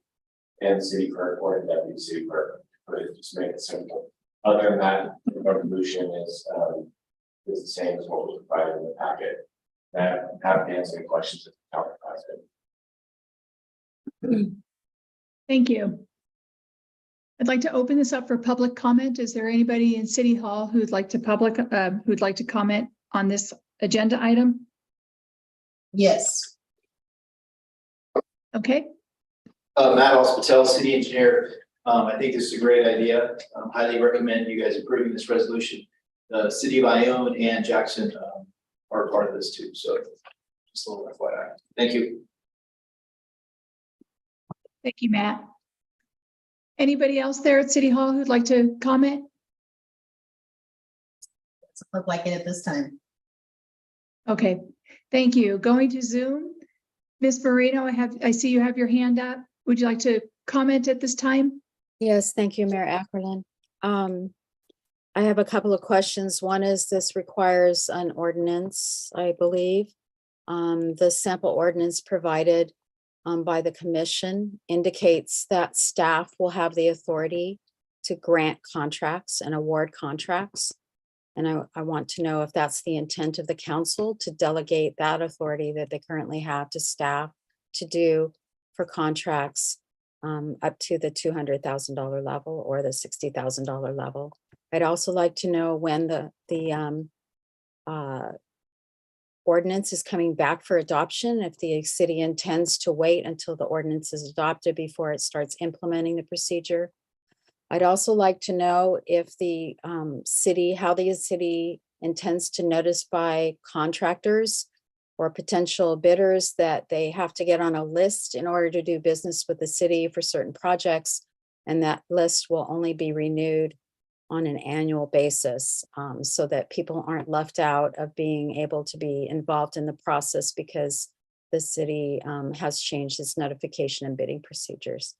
and city clerk or the deputy city clerk. But it just make it simple. Other than that, the resolution is the same as what was provided in the packet. I'm happy to answer any questions if the topic has it. Thank you. I'd like to open this up for public comment. Is there anybody in City Hall who'd like to comment on this agenda item? Yes. Okay, Matt Patel, city engineer. I think this is a great idea. Highly recommend you guys approving this resolution. The city of Ione and Jackson are part of this too. So just a little FYI. Thank you. thank you, Matt. Anybody else there at City Hall who'd like to comment? Doesn't look like it at this time. Okay, thank you. Going to Zoom. Ms. Marino, I see you have your hand up. Would you like to comment at this time? Yes, thank you, Mayor Ackerland. I have a couple of questions. One is this requires an ordinance, I believe. The sample ordinance provided by the commission indicates that staff will have the authority to grant contracts and award contracts. And I want to know if that's the intent of the council to delegate that authority that they currently have to staff to do for contracts up to the $200,000 level or the $60,000 level. I'd also like to know when the ordinance is coming back for adoption, if the city intends to wait until the ordinance is adopted before it starts implementing the procedure. I'd also like to know if the how the city intends to notify contractors or potential bidders that they have to get on a list in order to do business with the city for certain projects. And that list will only be renewed on an annual basis so that people aren't left out of being able to be involved in the process because the city has changed its notification and bidding procedures.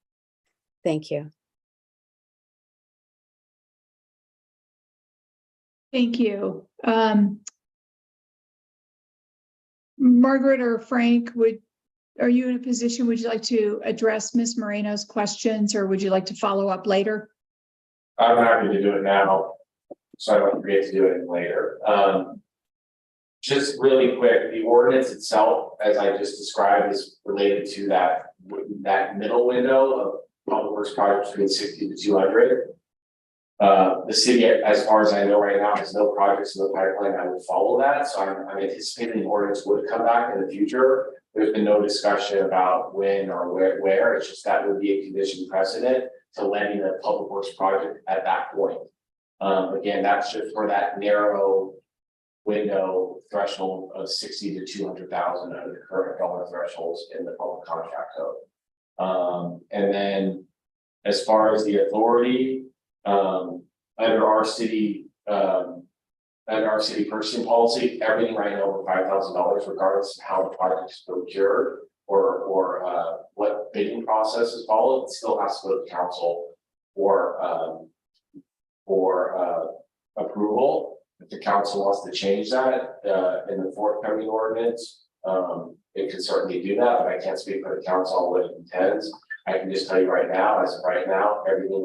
Thank you. Thank you. Margaret or Frank, are you in a position, would you like to address Ms. Moreno's questions or would you like to follow up later? I'm happy to do it now, so I don't forget to do it later. Just really quick, the ordinance itself, as I just described, is related to that middle window of public works projects between 60 to 200. The city, as far as I know right now, has no projects in the pipeline that would follow that. So I'm anticipating the ordinance would come back in the future. There's been no discussion about when or where. It's just that would be a condition precedent to letting the public works project at that point. Again, that's just for that narrow window threshold of 60 to 200,000 under the current dollar thresholds in the public contract code. And then as far as the authority, under our city purchasing policy, everything right now over $5,000, regardless of how the project is procured or what bidding process is followed, it still has to go to council for approval. If the council wants to change that in the forthcoming ordinance, it can certainly do that, but I can't speak for the council on what it intends. I can just tell you right now, as of right now, everything